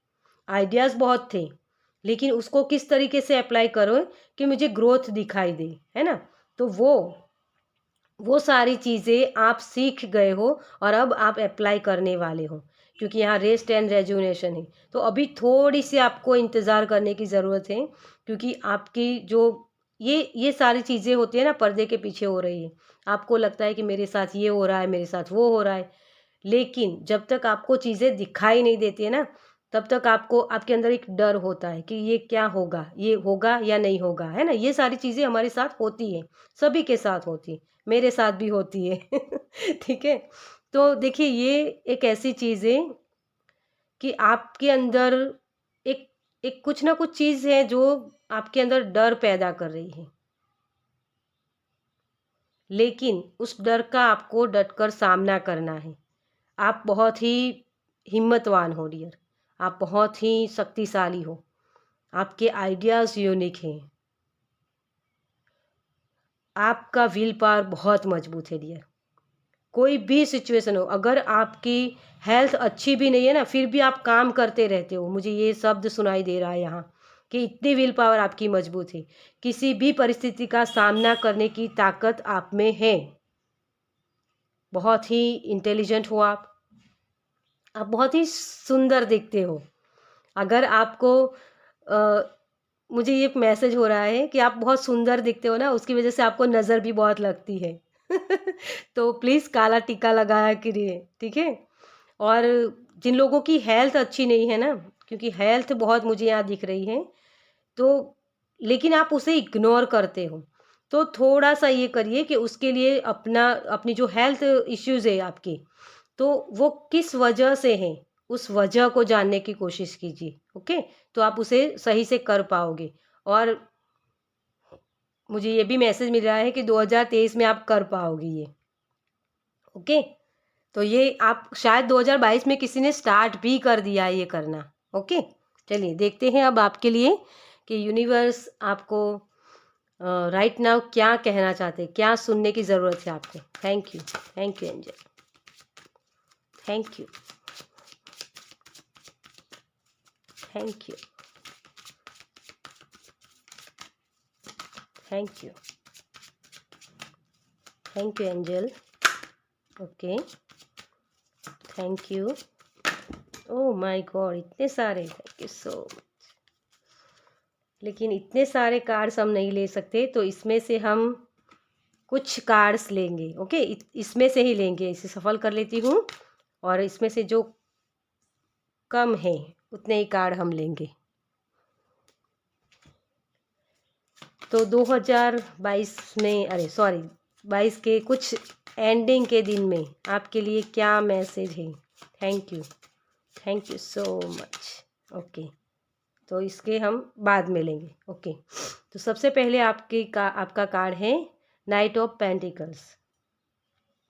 आइडियाज़ बहुत थे, लेकिन उसको किस तरीके से अप्लाई करो कि मुझे ग्रोथ दिखाई दे, है ना। तो वो सारी चीज़ें आप सीख गए हो और अब आप अप्लाई करने वाले हो, क्योंकि यहाँ रेस्ट एंड रेजुनेशन है। तो अभी थोड़ी सी आपको इंतज़ार करने की ज़रूरत है, क्योंकि आपकी जो ये सारी चीज़ें होती है ना, पर्दे के पीछे हो रही है। आपको लगता है कि मेरे साथ ये हो रहा है, मेरे साथ वो हो रहा है, लेकिन जब तक आपको चीज़ें दिखाई नहीं देती है ना, तब तक आपको आपके अंदर एक डर होता है कि ये क्या होगा, ये होगा या नहीं होगा, है ना। ये सारी चीज़ें हमारे साथ होती हैं, सभी के साथ होती है, मेरे साथ भी होती है ठीक है। तो देखिए, ये एक ऐसी चीज़ है कि आपके अंदर एक एक कुछ ना कुछ चीज़ है जो आपके अंदर डर पैदा कर रही है, लेकिन उस डर का आपको डटकर सामना करना है। आप बहुत ही हिम्मतवान हो डियर, आप बहुत ही शक्तिशाली हो, आपके आइडियाज़ यूनिक हैं, आपका विल पावर बहुत मजबूत है डियर। कोई भी सिचुएशन हो, अगर आपकी हेल्थ अच्छी भी नहीं है ना, फिर भी आप काम करते रहते हो। मुझे ये शब्द सुनाई दे रहा है यहाँ कि इतनी विल पावर आपकी मजबूत है, किसी भी परिस्थिति का सामना करने की ताकत आप में है। बहुत ही इंटेलिजेंट हो आप बहुत ही सुंदर दिखते हो। अगर आपको मुझे ये मैसेज हो रहा है कि आप बहुत सुंदर दिखते हो ना, उसकी वजह से आपको नज़र भी बहुत लगती है तो प्लीज़ काला टीका लगाया करिए, ठीक है। और जिन लोगों की हेल्थ अच्छी नहीं है ना, क्योंकि हेल्थ बहुत मुझे यहाँ दिख रही है, तो लेकिन आप उसे इग्नोर करते हो, तो थोड़ा सा ये करिए कि उसके लिए अपनी जो हेल्थ इश्यूज़ है आपकी, तो वो किस वजह से हैं, उस वजह को जानने की कोशिश कीजिए, ओके। तो आप उसे सही से कर पाओगे। और मुझे ये भी मैसेज मिल रहा है कि 2023 में आप कर पाओगे ये, ओके। तो ये आप शायद 2022 में किसी ने स्टार्ट भी कर दिया है ये करना, ओके। चलिए देखते हैं अब आपके लिए कि यूनिवर्स आपको राइट नाउ क्या कहना चाहते हैं, क्या सुनने की ज़रूरत है आपको। Thank you angel, thank you, thank you, thank you, thank you angel. Okay, thank you. Oh my God, इतने सारे, थैंक यू सो मच। लेकिन इतने सारे कार्ड्स हम नहीं ले सकते, तो इसमें से हम कुछ कार्ड्स लेंगे। ओके, इसमें से ही लेंगे। इसे सफल कर लेती हूँ और इसमें से जो कम है उतने ही कार्ड हम लेंगे। तो 2022 में, अरे सॉरी, 22 के कुछ एंडिंग के दिन में आपके लिए क्या मैसेज है? Thank you so much. Okay, तो इसके हम बाद में लेंगे। ओके, तो सबसे पहले आपका कार्ड है नाइट ऑफ पेंटिकल्स।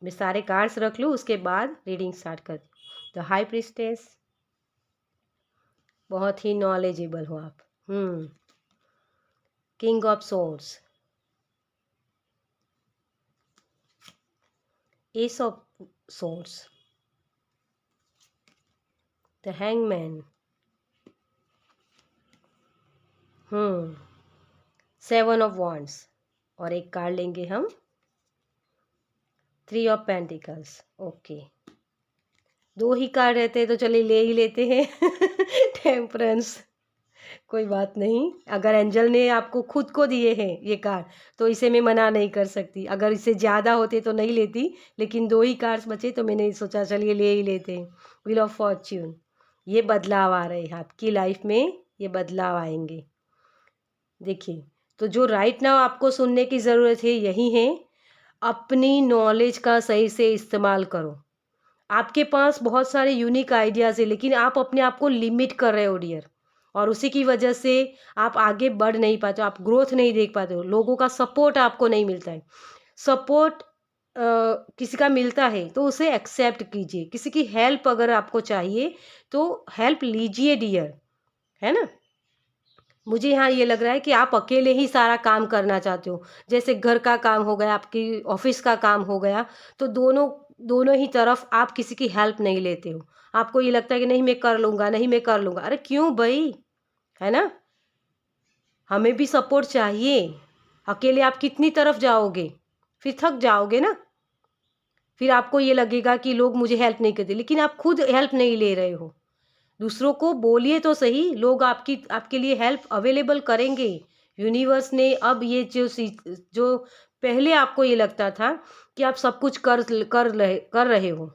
मैं सारे कार्ड्स रख लूँ, उसके बाद रीडिंग स्टार्ट कर दूँ। द हाई प्रीस्टेस, बहुत ही नॉलेजेबल हो आप। King of swords, S of swords, the hangman, seven of wands, और एक कार्ड लेंगे हम थ्री ऑफ पेंटिकल्स। ओके, दो ही कार्ड रहते हैं तो चलिए ले ही लेते हैं। टेम्परेंस, कोई बात नहीं। अगर एंजल ने आपको खुद को दिए हैं ये कार्ड, तो इसे मैं मना नहीं कर सकती। अगर इससे ज़्यादा होते तो नहीं लेती, लेकिन दो ही कार्ड्स बचे तो मैंने सोचा चलिए ले ही लेते हैं। व्हील ऑफ फॉर्च्यून, ये बदलाव आ रहे हैं आपकी लाइफ में, ये बदलाव आएंगे। देखिए, तो जो राइट नाउ आपको सुनने की ज़रूरत है यही है, अपनी नॉलेज का सही से इस्तेमाल करो। आपके पास बहुत सारे यूनिक आइडियाज़ है, लेकिन आप अपने आप को लिमिट कर रहे हो डियर, और उसी की वजह से आप आगे बढ़ नहीं पाते हो, आप ग्रोथ नहीं देख पाते हो, लोगों का सपोर्ट आपको नहीं मिलता है। सपोर्ट किसी का मिलता है तो उसे एक्सेप्ट कीजिए। किसी की हेल्प अगर आपको चाहिए तो हेल्प लीजिए डियर, है ना। मुझे यहाँ ये लग रहा है कि आप अकेले ही सारा काम करना चाहते हो। जैसे घर का काम हो गया, आपकी ऑफिस का काम हो गया, तो दोनों दोनों ही तरफ आप किसी की हेल्प नहीं लेते हो। आपको ये लगता है कि नहीं मैं कर लूँगा, नहीं मैं कर लूँगा। अरे क्यों भाई, है ना। हमें भी सपोर्ट चाहिए। अकेले आप कितनी तरफ जाओगे, फिर थक जाओगे ना। फिर आपको ये लगेगा कि लोग मुझे हेल्प नहीं करते, लेकिन आप खुद हेल्प नहीं ले रहे हो। दूसरों को बोलिए तो सही, लोग आपके लिए हेल्प अवेलेबल करेंगे। यूनिवर्स ने अब ये जो पहले आपको ये लगता था कि आप सब कुछ कर रहे हो,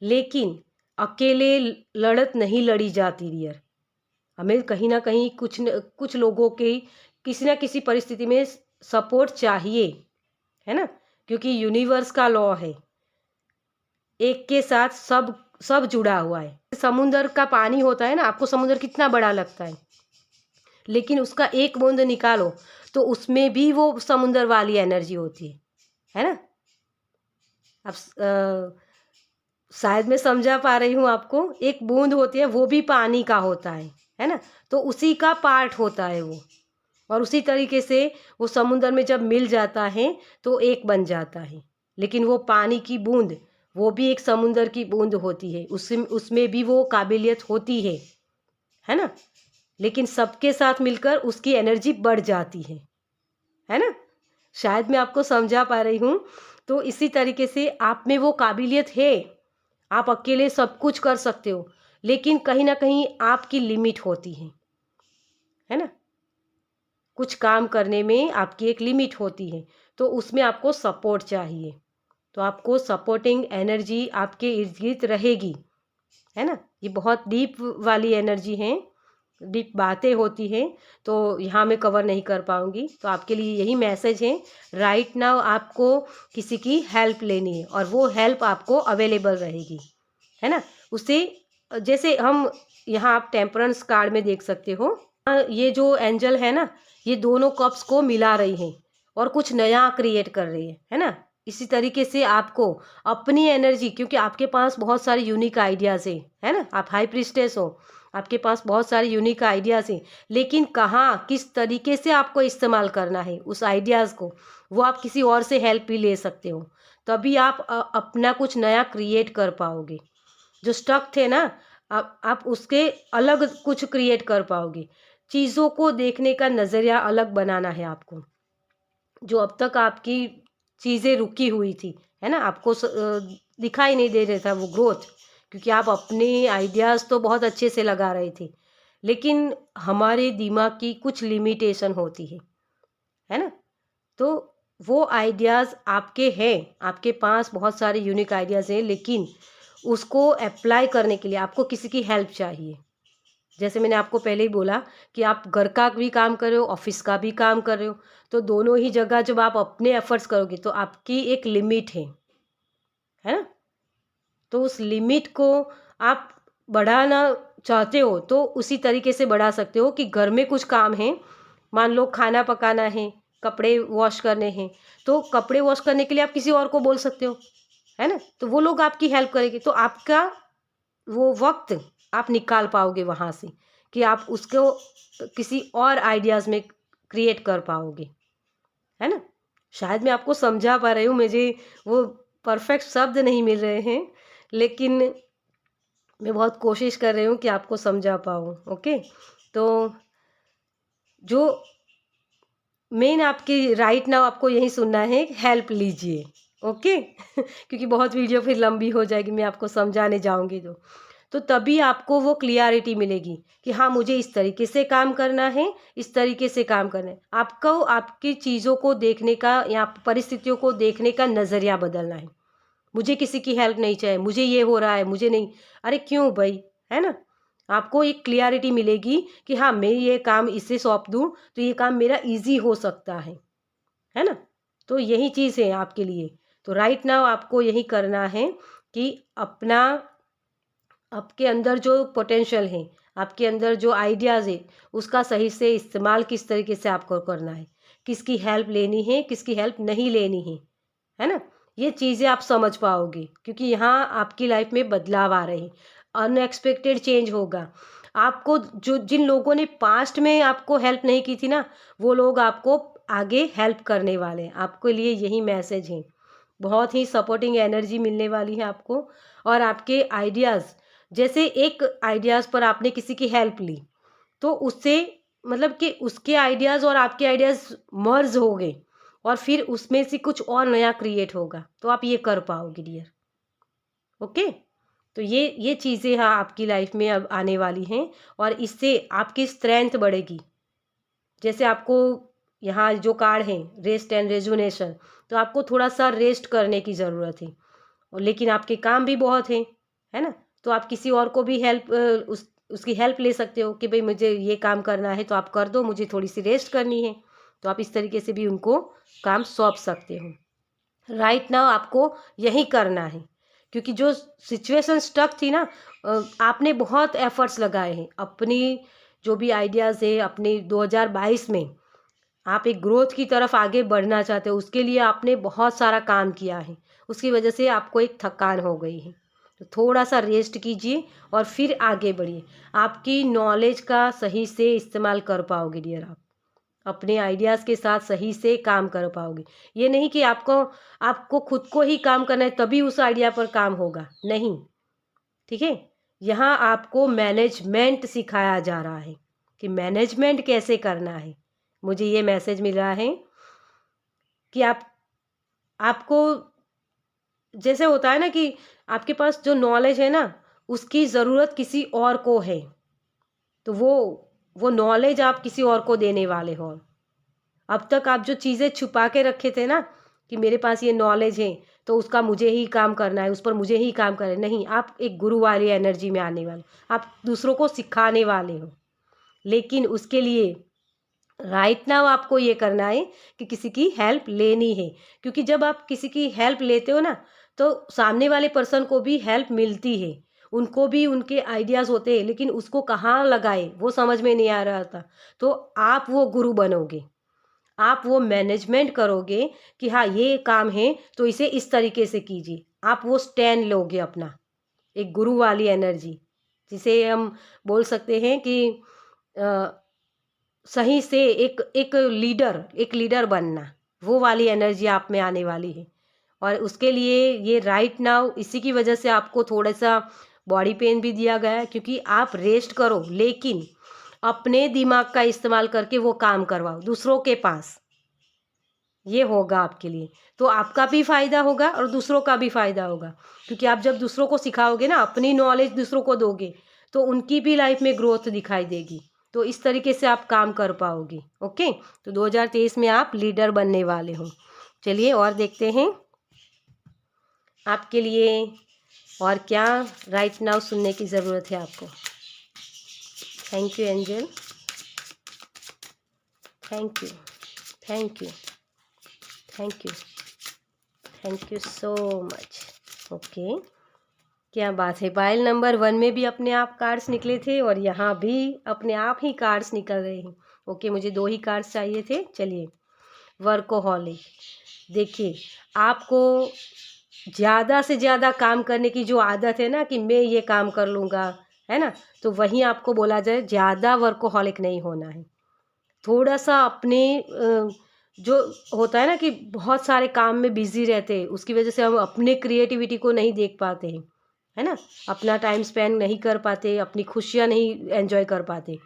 लेकिन अकेले लड़त नहीं लड़ी जाती डियर। हमें कहीं ना कहीं कुछ लोगों के किसी ना किसी परिस्थिति में सपोर्ट चाहिए, है ना। क्योंकि यूनिवर्स का लॉ है, एक के साथ सब सब जुड़ा हुआ है। समुंदर का पानी होता है ना, आपको समुंदर कितना बड़ा लगता है, लेकिन उसका एक बूंद निकालो तो उसमें भी वो समुंदर वाली एनर्जी होती है ना। अब शायद मैं समझा पा रही हूँ आपको। एक बूंद होती है, वो भी पानी का होता है ना। तो उसी का पार्ट होता है वो, और उसी तरीके से वो समुंदर में जब मिल जाता है तो एक बन जाता है। लेकिन वो पानी की बूंद, वो भी एक समुंदर की बूंद होती है, उसमें भी वो काबिलियत होती है ना। लेकिन सबके साथ मिलकर उसकी एनर्जी बढ़ जाती है ना। शायद मैं आपको समझा पा रही हूँ। तो इसी तरीके से आप में वो काबिलियत है, आप अकेले सब कुछ कर सकते हो, लेकिन कहीं ना कहीं आपकी लिमिट होती है ना। कुछ काम करने में आपकी एक लिमिट होती है, तो उसमें आपको सपोर्ट चाहिए। तो आपको सपोर्टिंग एनर्जी आपके इर्द गिर्द रहेगी, है ना। ये बहुत डीप वाली एनर्जी है, डीप बातें होती हैं, तो यहाँ मैं कवर नहीं कर पाऊँगी। तो आपके लिए यही मैसेज है, राइट नाउ आपको किसी की हेल्प लेनी है, और वो हेल्प आपको अवेलेबल रहेगी, है ना। उसे जैसे हम यहाँ आप टेम्परेंस कार्ड में देख सकते हो, ये जो एंजल है ना, ये दोनों कप्स को मिला रही हैं और कुछ नया क्रिएट कर रही है ना। इसी तरीके से आपको अपनी एनर्जी, क्योंकि आपके पास बहुत सारे यूनिक आइडियाज़ है ना। आप हाई प्रीस्टेस हो, आपके पास बहुत सारे यूनिक आइडियाज़ हैं, लेकिन कहाँ किस तरीके से आपको इस्तेमाल करना है उस आइडियाज़ को, वो आप किसी और से हेल्प भी ले सकते हो। तभी आप अपना कुछ नया क्रिएट कर पाओगे। जो स्टक थे ना, आप उसके अलग कुछ क्रिएट कर पाओगे। चीज़ों को देखने का नज़रिया अलग बनाना है आपको। जो अब तक आपकी चीज़ें रुकी हुई थी, है ना, आपको दिखाई नहीं दे रहा था वो ग्रोथ, क्योंकि आप अपने आइडियाज़ तो बहुत अच्छे से लगा रहे थे, लेकिन हमारे दिमाग की कुछ लिमिटेशन होती है ना? तो वो आइडियाज़ आपके हैं, आपके पास बहुत सारे यूनिक आइडियाज़ हैं, लेकिन उसको अप्लाई करने के लिए आपको किसी की हेल्प चाहिए। जैसे मैंने आपको पहले ही बोला कि आप घर का भी काम कर रहे हो, ऑफ़िस का भी काम कर रहे हो, तो दोनों ही जगह जब आप अपने एफ़र्ट्स करोगे तो आपकी एक लिमिट है ना? तो उस लिमिट को आप बढ़ाना चाहते हो तो उसी तरीके से बढ़ा सकते हो कि घर में कुछ काम है, मान लो खाना पकाना है, कपड़े वॉश करने हैं, तो कपड़े वॉश करने के लिए आप किसी और को बोल सकते हो, है ना? तो वो लोग आपकी हेल्प करेंगे, तो आपका वो वक़्त आप निकाल पाओगे वहाँ से कि आप उसको किसी और आइडियाज़ में क्रिएट कर पाओगे, है ना? शायद मैं आपको समझा पा रही हूँ, मुझे वो परफ़ेक्ट शब्द नहीं मिल रहे हैं, लेकिन मैं बहुत कोशिश कर रही हूँ कि आपको समझा पाऊँ, ओके? तो जो मेन आपकी राइट नाउ आपको यही सुनना है, हेल्प लीजिए, ओके? क्योंकि बहुत वीडियो फिर लंबी हो जाएगी, मैं आपको समझाने जाऊँगी तो तभी आपको वो क्लियरिटी मिलेगी कि हाँ, मुझे इस तरीके से काम करना है, इस तरीके से काम करना है। आपको आपकी चीज़ों को देखने का या परिस्थितियों को देखने का नज़रिया बदलना है। मुझे किसी की हेल्प नहीं चाहिए, मुझे ये हो रहा है, मुझे नहीं, अरे क्यों भई, है ना? आपको एक क्लियरिटी मिलेगी कि हाँ, मैं ये काम इसे सौंप दूँ, तो ये काम मेरा ईज़ी हो सकता है ना? तो यही चीज़ है आपके लिए। तो राइट नाउ आपको यही करना है कि अपना आपके अंदर जो पोटेंशियल है, आपके अंदर जो आइडियाज़ है, उसका सही से इस्तेमाल किस तरीके से आपको करना है, किसकी हेल्प लेनी है, किसकी हेल्प नहीं लेनी है ना? ये चीज़ें आप समझ पाओगे, क्योंकि यहाँ आपकी लाइफ में बदलाव आ रहे हैं, अनएक्सपेक्टेड चेंज होगा। आपको जो जिन लोगों ने पास्ट में आपको हेल्प नहीं की थी ना, वो लोग आपको आगे हेल्प करने वाले हैं। आपके लिए यही मैसेज है। बहुत ही सपोर्टिंग एनर्जी मिलने वाली है आपको, और आपके आइडियाज़, जैसे एक आइडियाज़ पर आपने किसी की हेल्प ली, तो उससे मतलब कि उसके आइडियाज़ और आपके आइडियाज़ मर्ज हो गए, और फिर उसमें से कुछ और नया क्रिएट होगा, तो आप ये कर पाओगे डियर, ओके? तो ये चीज़ें हाँ आपकी लाइफ में अब आने वाली हैं, और इससे आपकी स्ट्रेंथ बढ़ेगी। जैसे आपको यहाँ जो कार्ड है, रेस्ट एंड रेजुनेशन, तो आपको थोड़ा सा रेस्ट करने की ज़रूरत है, और लेकिन आपके काम भी बहुत हैं, है ना? तो आप किसी और को भी उसकी हेल्प ले सकते हो कि भाई मुझे ये काम करना है तो आप कर दो, मुझे थोड़ी सी रेस्ट करनी है, तो आप इस तरीके से भी उनको काम सौंप सकते हो। राइट नाउ आपको यही करना है, क्योंकि जो सिचुएशन स्टक थी ना, आपने बहुत एफर्ट्स लगाए हैं अपनी, जो भी आइडियाज़ है अपने 2022 में, आप एक ग्रोथ की तरफ आगे बढ़ना चाहते हो, उसके लिए आपने बहुत सारा काम किया है, उसकी वजह से आपको एक थकान हो गई है, तो थोड़ा सा रेस्ट कीजिए और फिर आगे बढ़िए। आपकी नॉलेज का सही से इस्तेमाल कर पाओगे डियर, आप अपने आइडियाज़ के साथ सही से काम कर पाओगे। ये नहीं कि आपको आपको खुद को ही काम करना है तभी उस आइडिया पर काम होगा, नहीं, ठीक है? यहाँ आपको मैनेजमेंट सिखाया जा रहा है कि मैनेजमेंट कैसे करना है। मुझे ये मैसेज मिल रहा है कि आपको, जैसे होता है ना कि आपके पास जो नॉलेज है ना, उसकी ज़रूरत किसी और को है, तो वो नॉलेज आप किसी और को देने वाले हो। अब तक आप जो चीज़ें छुपा के रखे थे ना कि मेरे पास ये नॉलेज है, तो उसका मुझे ही काम करना है, उस पर मुझे ही काम करना है, नहीं, आप एक गुरु वाली एनर्जी में आने वाले, आप दूसरों को सिखाने वाले हो। लेकिन उसके लिए राइट नाउ आपको ये करना है कि किसी की हेल्प लेनी है, क्योंकि जब आप किसी की हेल्प लेते हो ना, तो सामने वाले पर्सन को भी हेल्प मिलती है, उनको भी उनके आइडियाज़ होते हैं, लेकिन उसको कहाँ लगाए वो समझ में नहीं आ रहा था, तो आप वो गुरु बनोगे, आप वो मैनेजमेंट करोगे कि हाँ, ये काम है तो इसे इस तरीके से कीजिए, आप वो स्टैंड लोगे अपना, एक गुरु वाली एनर्जी, जिसे हम बोल सकते हैं कि सही से एक लीडर बनना, वो वाली एनर्जी आप में आने वाली है। और उसके लिए ये राइट नाउ इसी की वजह से आपको थोड़ा सा बॉडी पेन भी दिया गया है, क्योंकि आप रेस्ट करो, लेकिन अपने दिमाग का इस्तेमाल करके वो काम करवाओ दूसरों के पास, ये होगा आपके लिए। तो आपका भी फ़ायदा होगा और दूसरों का भी फ़ायदा होगा, क्योंकि आप जब दूसरों को सिखाओगे ना, अपनी नॉलेज दूसरों को दोगे, तो उनकी भी लाइफ में ग्रोथ दिखाई देगी। तो इस तरीके से आप काम कर पाओगे। ओके, तो 2023 में आप लीडर बनने वाले हो। चलिए और देखते हैं आपके लिए और क्या राइट नाउ सुनने की ज़रूरत है आपको। Thank you angel, thank you, thank you, thank you, thank you so much. Okay, क्या बात है। पायल नंबर 1 में भी अपने आप कार्ड्स निकले थे और यहाँ भी अपने आप ही कार्ड्स निकल रहे हैं। ओके, मुझे 2 ही कार्ड्स चाहिए थे। चलिए, वर्कोहॉलिक। देखिए, आपको ज़्यादा से ज़्यादा काम करने की जो आदत है ना, कि मैं ये काम कर लूँगा, है ना, तो वहीं आपको बोला जाए ज़्यादा वर्कोहॉलिक नहीं होना है। थोड़ा सा अपने जो होता है ना कि बहुत सारे काम में बिजी रहते हैं, उसकी वजह से हम अपने क्रिएटिविटी को नहीं देख पाते हैं, है ना, अपना टाइम स्पेंड नहीं कर पाते, अपनी खुशियाँ नहीं एंजॉय कर पाते।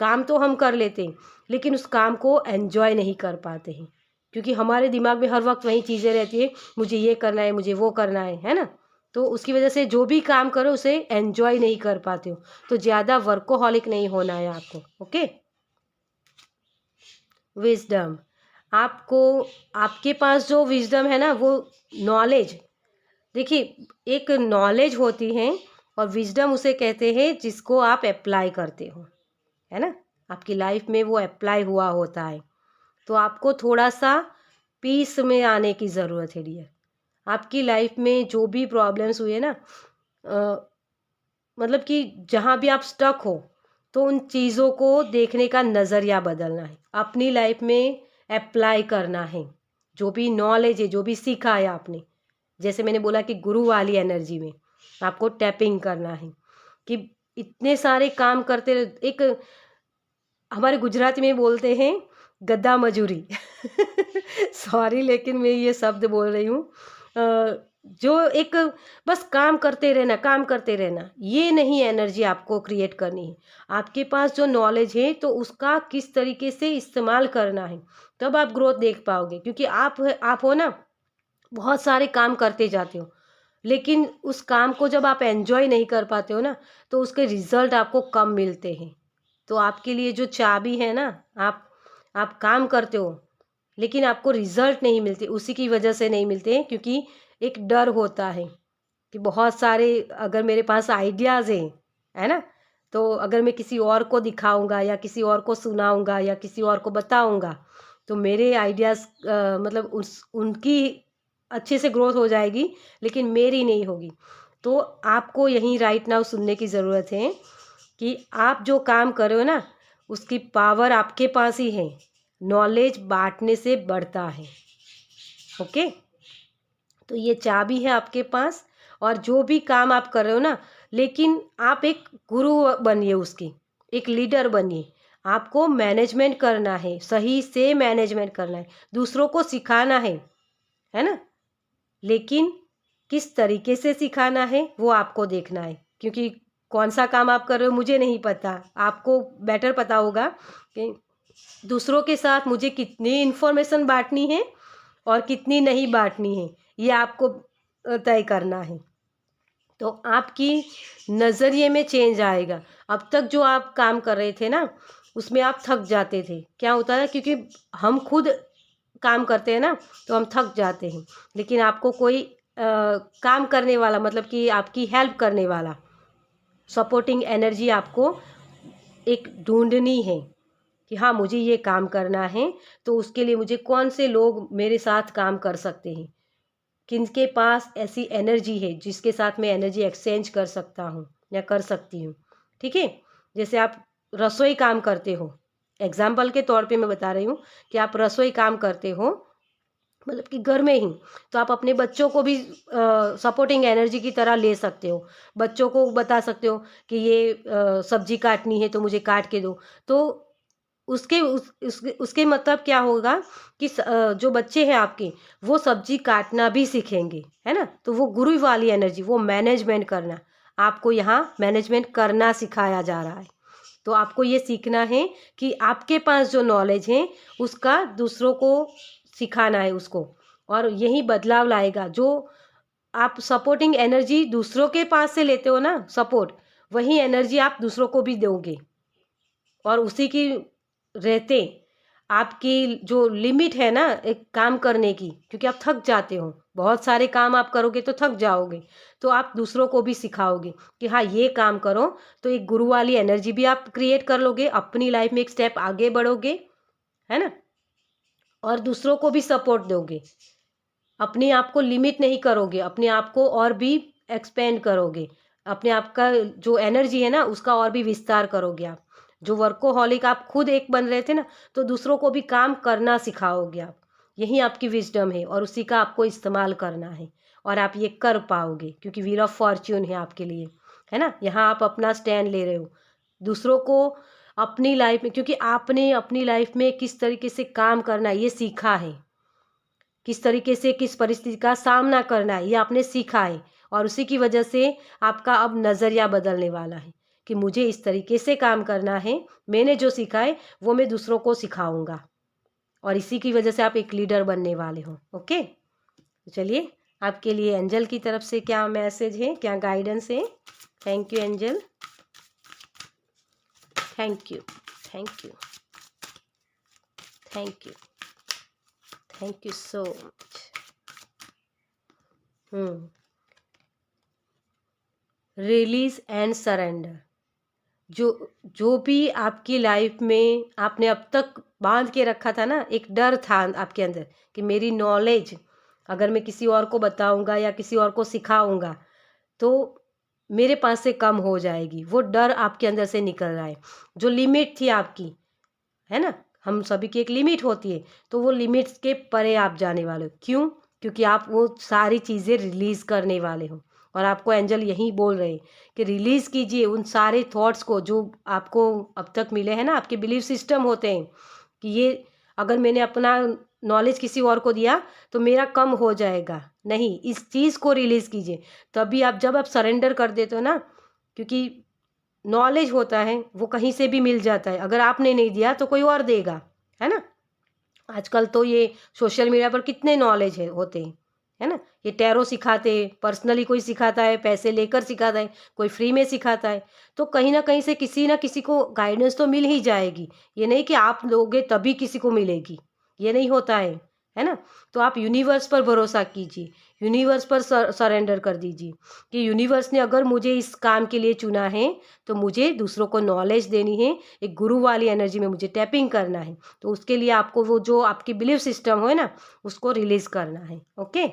काम तो हम कर लेते हैं, लेकिन उस काम को एंजॉय नहीं कर पाते हैं, क्योंकि हमारे दिमाग में हर वक्त वही चीज़ें रहती है, मुझे ये करना है, मुझे वो करना है ना। तो उसकी वजह से जो भी काम करो उसे एंजॉय नहीं कर पाते हो। तो ज़्यादा वर्कोहॉलिक नहीं होना है आपको। Okay, wisdom. आपको, आपके पास जो विजडम है ना, वो नॉलेज, देखिए, एक नॉलेज होती है और विजडम उसे कहते हैं जिसको आप अप्लाई करते हो, है ना, आपकी लाइफ में वो अप्लाई हुआ होता है। तो आपको थोड़ा सा पीस में आने की ज़रूरत है डियर। आपकी लाइफ में जो भी प्रॉब्लम्स हुए ना, मतलब कि जहाँ भी आप स्टक हो, तो उन चीज़ों को देखने का नज़रिया बदलना है, अपनी लाइफ में अप्लाई करना है। जो भी नॉलेज है, जो भी सीखा है आपने, जैसे मैंने बोला कि गुरु वाली एनर्जी में आपको टैपिंग करना है, कि इतने सारे काम करते एक हमारे गुजराती में बोलते हैं गद्दा मजूरी। सॉरी, लेकिन मैं ये शब्द बोल रही हूँ। जो एक बस काम करते रहना, काम करते रहना, ये नहीं एनर्जी आपको क्रिएट करनी है। आपके पास जो नॉलेज है तो उसका किस तरीके से इस्तेमाल करना है, तब आप ग्रोथ देख पाओगे। क्योंकि आप हो ना, बहुत सारे काम करते जाते हो, लेकिन उस काम को जब आप एंजॉय नहीं कर पाते हो ना, तो उसके रिजल्ट आपको कम मिलते हैं। तो आपके लिए जो चाबी है ना, आप काम करते हो लेकिन आपको रिजल्ट नहीं मिलते, उसी की वजह से नहीं मिलते हैं, क्योंकि एक डर होता है कि बहुत सारे अगर मेरे पास आइडियाज़ हैं, है ना, तो अगर मैं किसी और को दिखाऊंगा या किसी और को सुनाऊंगा या किसी और को बताऊंगा, तो मेरे आइडियाज़ मतलब उनकी अच्छे से ग्रोथ हो जाएगी, लेकिन मेरी नहीं होगी। तो आपको यहीं राइट नाउ सुनने की ज़रूरत है कि आप जो काम कर रहे हो ना, उसकी पावर आपके पास ही है। नॉलेज बांटने से बढ़ता है। ओके, तो ये चाबी है आपके पास। और जो भी काम आप कर रहे हो ना, लेकिन आप एक गुरु बनिए, उसकी एक लीडर बनिए। आपको मैनेजमेंट करना है, सही से मैनेजमेंट करना है, दूसरों को सिखाना है ना, लेकिन किस तरीके से सिखाना है वो आपको देखना है। क्योंकि कौन सा काम आप कर रहे हो मुझे नहीं पता, आपको बेटर पता होगा कि दूसरों के साथ मुझे कितनी इन्फॉर्मेशन बांटनी है और कितनी नहीं बांटनी है, ये आपको तय करना है। तो आपकी नज़रिए में चेंज आएगा। अब तक जो आप काम कर रहे थे ना, उसमें आप थक जाते थे। क्या होता है, क्योंकि हम खुद काम करते हैं ना, तो हम थक जाते हैं, लेकिन आपको कोई काम करने वाला, मतलब कि आपकी हेल्प करने वाला, सपोर्टिंग एनर्जी आपको एक ढूंढनी है कि हाँ, मुझे ये काम करना है, तो उसके लिए मुझे कौन से लोग मेरे साथ काम कर सकते हैं, किनके पास ऐसी एनर्जी है जिसके साथ मैं एनर्जी एक्सचेंज कर सकता हूँ या कर सकती हूँ। ठीक है, जैसे आप रसोई काम करते हो, एग्जाम्पल के तौर पे मैं बता रही हूँ कि आप रसोई काम करते हो, मतलब कि घर में ही, तो आप अपने बच्चों को भी सपोर्टिंग एनर्जी की तरह ले सकते हो। बच्चों को बता सकते हो कि ये सब्जी काटनी है तो मुझे काट के दो। तो उसके मतलब क्या होगा कि जो बच्चे हैं आपके, वो सब्जी काटना भी सीखेंगे, है ना। तो वो गुरु वाली एनर्जी, वो मैनेजमेंट करना, आपको यहाँ मैनेजमेंट करना सिखाया जा रहा है। तो आपको ये सीखना है कि आपके पास जो नॉलेज है उसका दूसरों को सिखाना है उसको, और यही बदलाव लाएगा। जो आप सपोर्टिंग एनर्जी दूसरों के पास से लेते हो ना सपोर्ट, वही एनर्जी आप दूसरों को भी दोगे, और उसी की रहते आपकी जो लिमिट है ना एक काम करने की, क्योंकि आप थक जाते हो, बहुत सारे काम आप करोगे तो थक जाओगे, तो आप दूसरों को भी सिखाओगे कि हाँ ये काम करो, तो एक गुरु वाली एनर्जी भी आप क्रिएट कर लोगे, अपनी लाइफ में एक स्टेप आगे बढ़ोगे, है ना, और दूसरों को भी सपोर्ट दोगे। अपने आप को लिमिट नहीं करोगे, अपने आप को और भी एक्सपेंड करोगे, अपने आप का जो एनर्जी है ना उसका और भी विस्तार करोगे आप। जो वर्कोहॉलिक आप खुद एक बन रहे थे ना, तो दूसरों को भी काम करना सिखाओगे आप। यही आपकी विजडम है और उसी का आपको इस्तेमाल करना है, और आप ये कर पाओगे क्योंकि व्हील ऑफ फॉर्च्यून है आपके लिए, है ना। यहाँ आप अपना स्टैंड ले रहे हो दूसरों को अपनी लाइफ में, क्योंकि आपने अपनी लाइफ में किस तरीके से काम करना है ये सीखा है, किस तरीके से किस परिस्थिति का सामना करना है ये आपने सीखा है, और उसी की वजह से आपका अब नज़रिया बदलने वाला है कि मुझे इस तरीके से काम करना है, मैंने जो सीखा है वो मैं दूसरों को सिखाऊंगा, और इसी की वजह से आप एक लीडर बनने वाले हो। ओके, तो चलिए आपके लिए एंजल की तरफ से क्या मैसेज है, क्या गाइडेंस है। Thank you angel, thank you, thank you, thank you, thank you so much. Release and surrender. जो भी आपकी लाइफ में आपने अब तक बांध के रखा था ना, एक डर था आपके अंदर कि मेरी नॉलेज अगर मैं किसी और को बताऊंगा या किसी और को सिखाऊंगा तो मेरे पास से कम हो जाएगी, वो डर आपके अंदर से निकल रहा है। जो लिमिट थी आपकी, है ना, हम सभी की एक लिमिट होती है, तो वो लिमिट्स के परे आप जाने वाले हो। क्यों? क्योंकि आप वो सारी चीज़ें रिलीज़ करने वाले हो, और आपको एंजल यही बोल रहे हैं कि रिलीज़ कीजिए उन सारे थॉट्स को जो आपको अब तक मिले हैं ना, आपके बिलीफ सिस्टम होते हैं कि ये अगर मैंने अपना नॉलेज किसी और को दिया तो मेरा कम हो जाएगा। नहीं, इस चीज़ को रिलीज़ कीजिए, तभी आप जब आप सरेंडर कर देते हो ना, क्योंकि नॉलेज होता है वो कहीं से भी मिल जाता है, अगर आपने नहीं दिया तो कोई और देगा, है ना। आजकल तो ये सोशल मीडिया पर कितने नॉलेज होते हैं, है ना। ये टैरो सिखाते हैं, पर्सनली कोई सिखाता है, पैसे लेकर सिखाता है, कोई फ्री में सिखाता है, तो कहीं ना कहीं से किसी ना किसी को गाइडेंस तो मिल ही जाएगी। ये नहीं कि आप लोगे तभी किसी को मिलेगी, ये नहीं होता है ना। तो आप यूनिवर्स पर भरोसा कीजिए, यूनिवर्स पर सरेंडर कर दीजिए कि यूनिवर्स ने अगर मुझे इस काम के लिए चुना है तो मुझे दूसरों को नॉलेज देनी है, एक गुरु वाली एनर्जी में मुझे टैपिंग करना है, तो उसके लिए आपको वो जो आपकी बिलीफ सिस्टम हो ना उसको रिलीज करना है। Okay,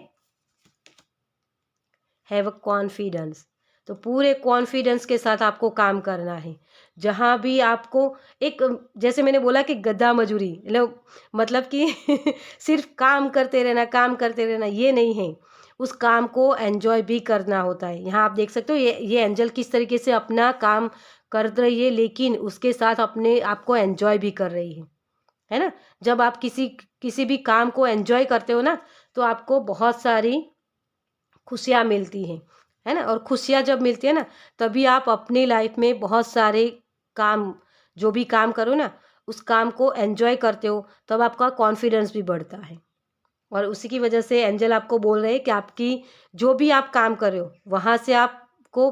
have a confidence. तो पूरे कॉन्फिडेंस के साथ आपको काम करना है। जहाँ भी आपको एक, जैसे मैंने बोला कि गधा मजूरी मतलब कि सिर्फ काम करते रहना, काम करते रहना, ये नहीं है। उस काम को एंजॉय भी करना होता है। यहाँ आप देख सकते हो ये एंजल किस तरीके से अपना काम कर रही है, लेकिन उसके साथ अपने आप को एंजॉय भी कर रही है ना। जब आप किसी भी काम को एंजॉय करते हो ना, तो आपको बहुत सारी खुशियाँ मिलती हैं, है ना। और खुशियाँ जब मिलती है ना, तभी आप अपनी लाइफ में बहुत सारे काम, जो भी काम करो ना, उस काम को एंजॉय करते हो, तब आपका कॉन्फिडेंस भी बढ़ता है। और उसी की वजह से एंजल आपको बोल रहे हैं कि आपकी जो भी आप काम कर रहे हो वहाँ से आपको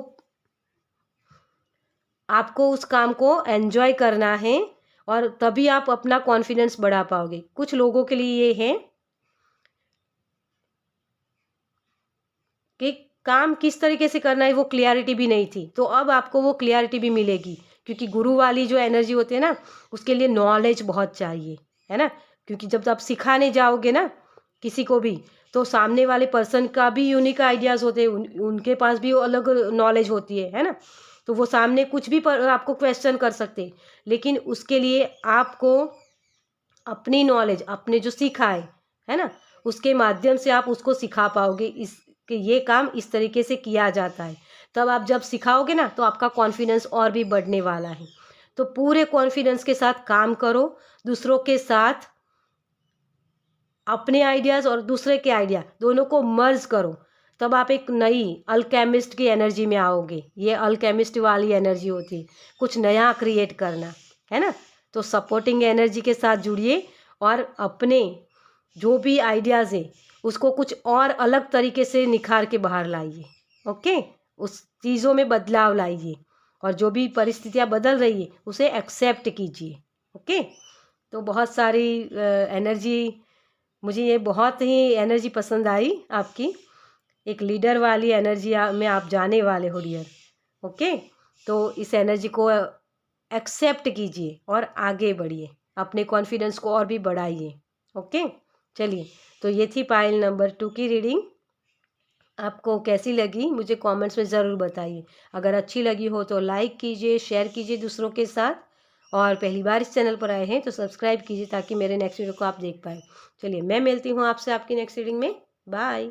उस काम को एंजॉय करना है, और तभी आप अपना कॉन्फिडेंस बढ़ा पाओगे। कुछ लोगों के लिए ये है कि काम किस तरीके से करना है वो क्लियरिटी भी नहीं थी, तो अब आपको वो क्लियरिटी भी मिलेगी, क्योंकि गुरु वाली जो एनर्जी होती है ना, उसके लिए नॉलेज बहुत चाहिए, है ना। क्योंकि जब आप सिखाने जाओगे ना किसी को भी, तो सामने वाले पर्सन का भी यूनिक आइडियाज़ होते हैं, उनके पास भी अलग नॉलेज होती है ना। तो वो सामने कुछ भी आपको क्वेश्चन कर सकते हैं, लेकिन उसके लिए आपको अपनी नॉलेज, आपने जो सीखा है ना, उसके माध्यम से आप उसको सिखा पाओगे इस कि ये काम इस तरीके से किया जाता है। तब आप जब सिखाओगे ना, तो आपका कॉन्फिडेंस और भी बढ़ने वाला है। तो पूरे कॉन्फिडेंस के साथ काम करो, दूसरों के साथ अपने आइडियाज़ और दूसरे के आइडिया दोनों को मर्ज करो, तब आप एक नई अल्केमिस्ट की एनर्जी में आओगे। ये अल्केमिस्ट वाली एनर्जी होती है, कुछ नया क्रिएट करना, है ना। तो सपोर्टिंग एनर्जी के साथ जुड़िए और अपने जो भी आइडियाज़ है उसको कुछ और अलग तरीके से निखार के बाहर लाइए। ओके, उस चीज़ों में बदलाव लाइए और जो भी परिस्थितियाँ बदल रही है उसे एक्सेप्ट कीजिए। ओके, तो बहुत सारी एनर्जी, मुझे ये बहुत ही एनर्जी पसंद आई आपकी, एक लीडर वाली एनर्जी में आप जाने वाले हो डियर। ओके, तो इस एनर्जी को एक्सेप्ट कीजिए और आगे बढ़िए, अपने कॉन्फिडेंस को और भी बढ़ाइए। ओके, चलिए, तो ये थी पाइल नंबर 2 की रीडिंग। आपको कैसी लगी मुझे कमेंट्स में ज़रूर बताइए। अगर अच्छी लगी हो तो लाइक कीजिए, शेयर कीजिए दूसरों के साथ, और पहली बार इस चैनल पर आए हैं तो सब्सक्राइब कीजिए ताकि मेरे नेक्स्ट वीडियो को आप देख पाएँ। चलिए, मैं मिलती हूँ आपसे आपकी नेक्स्ट रीडिंग में। बाय।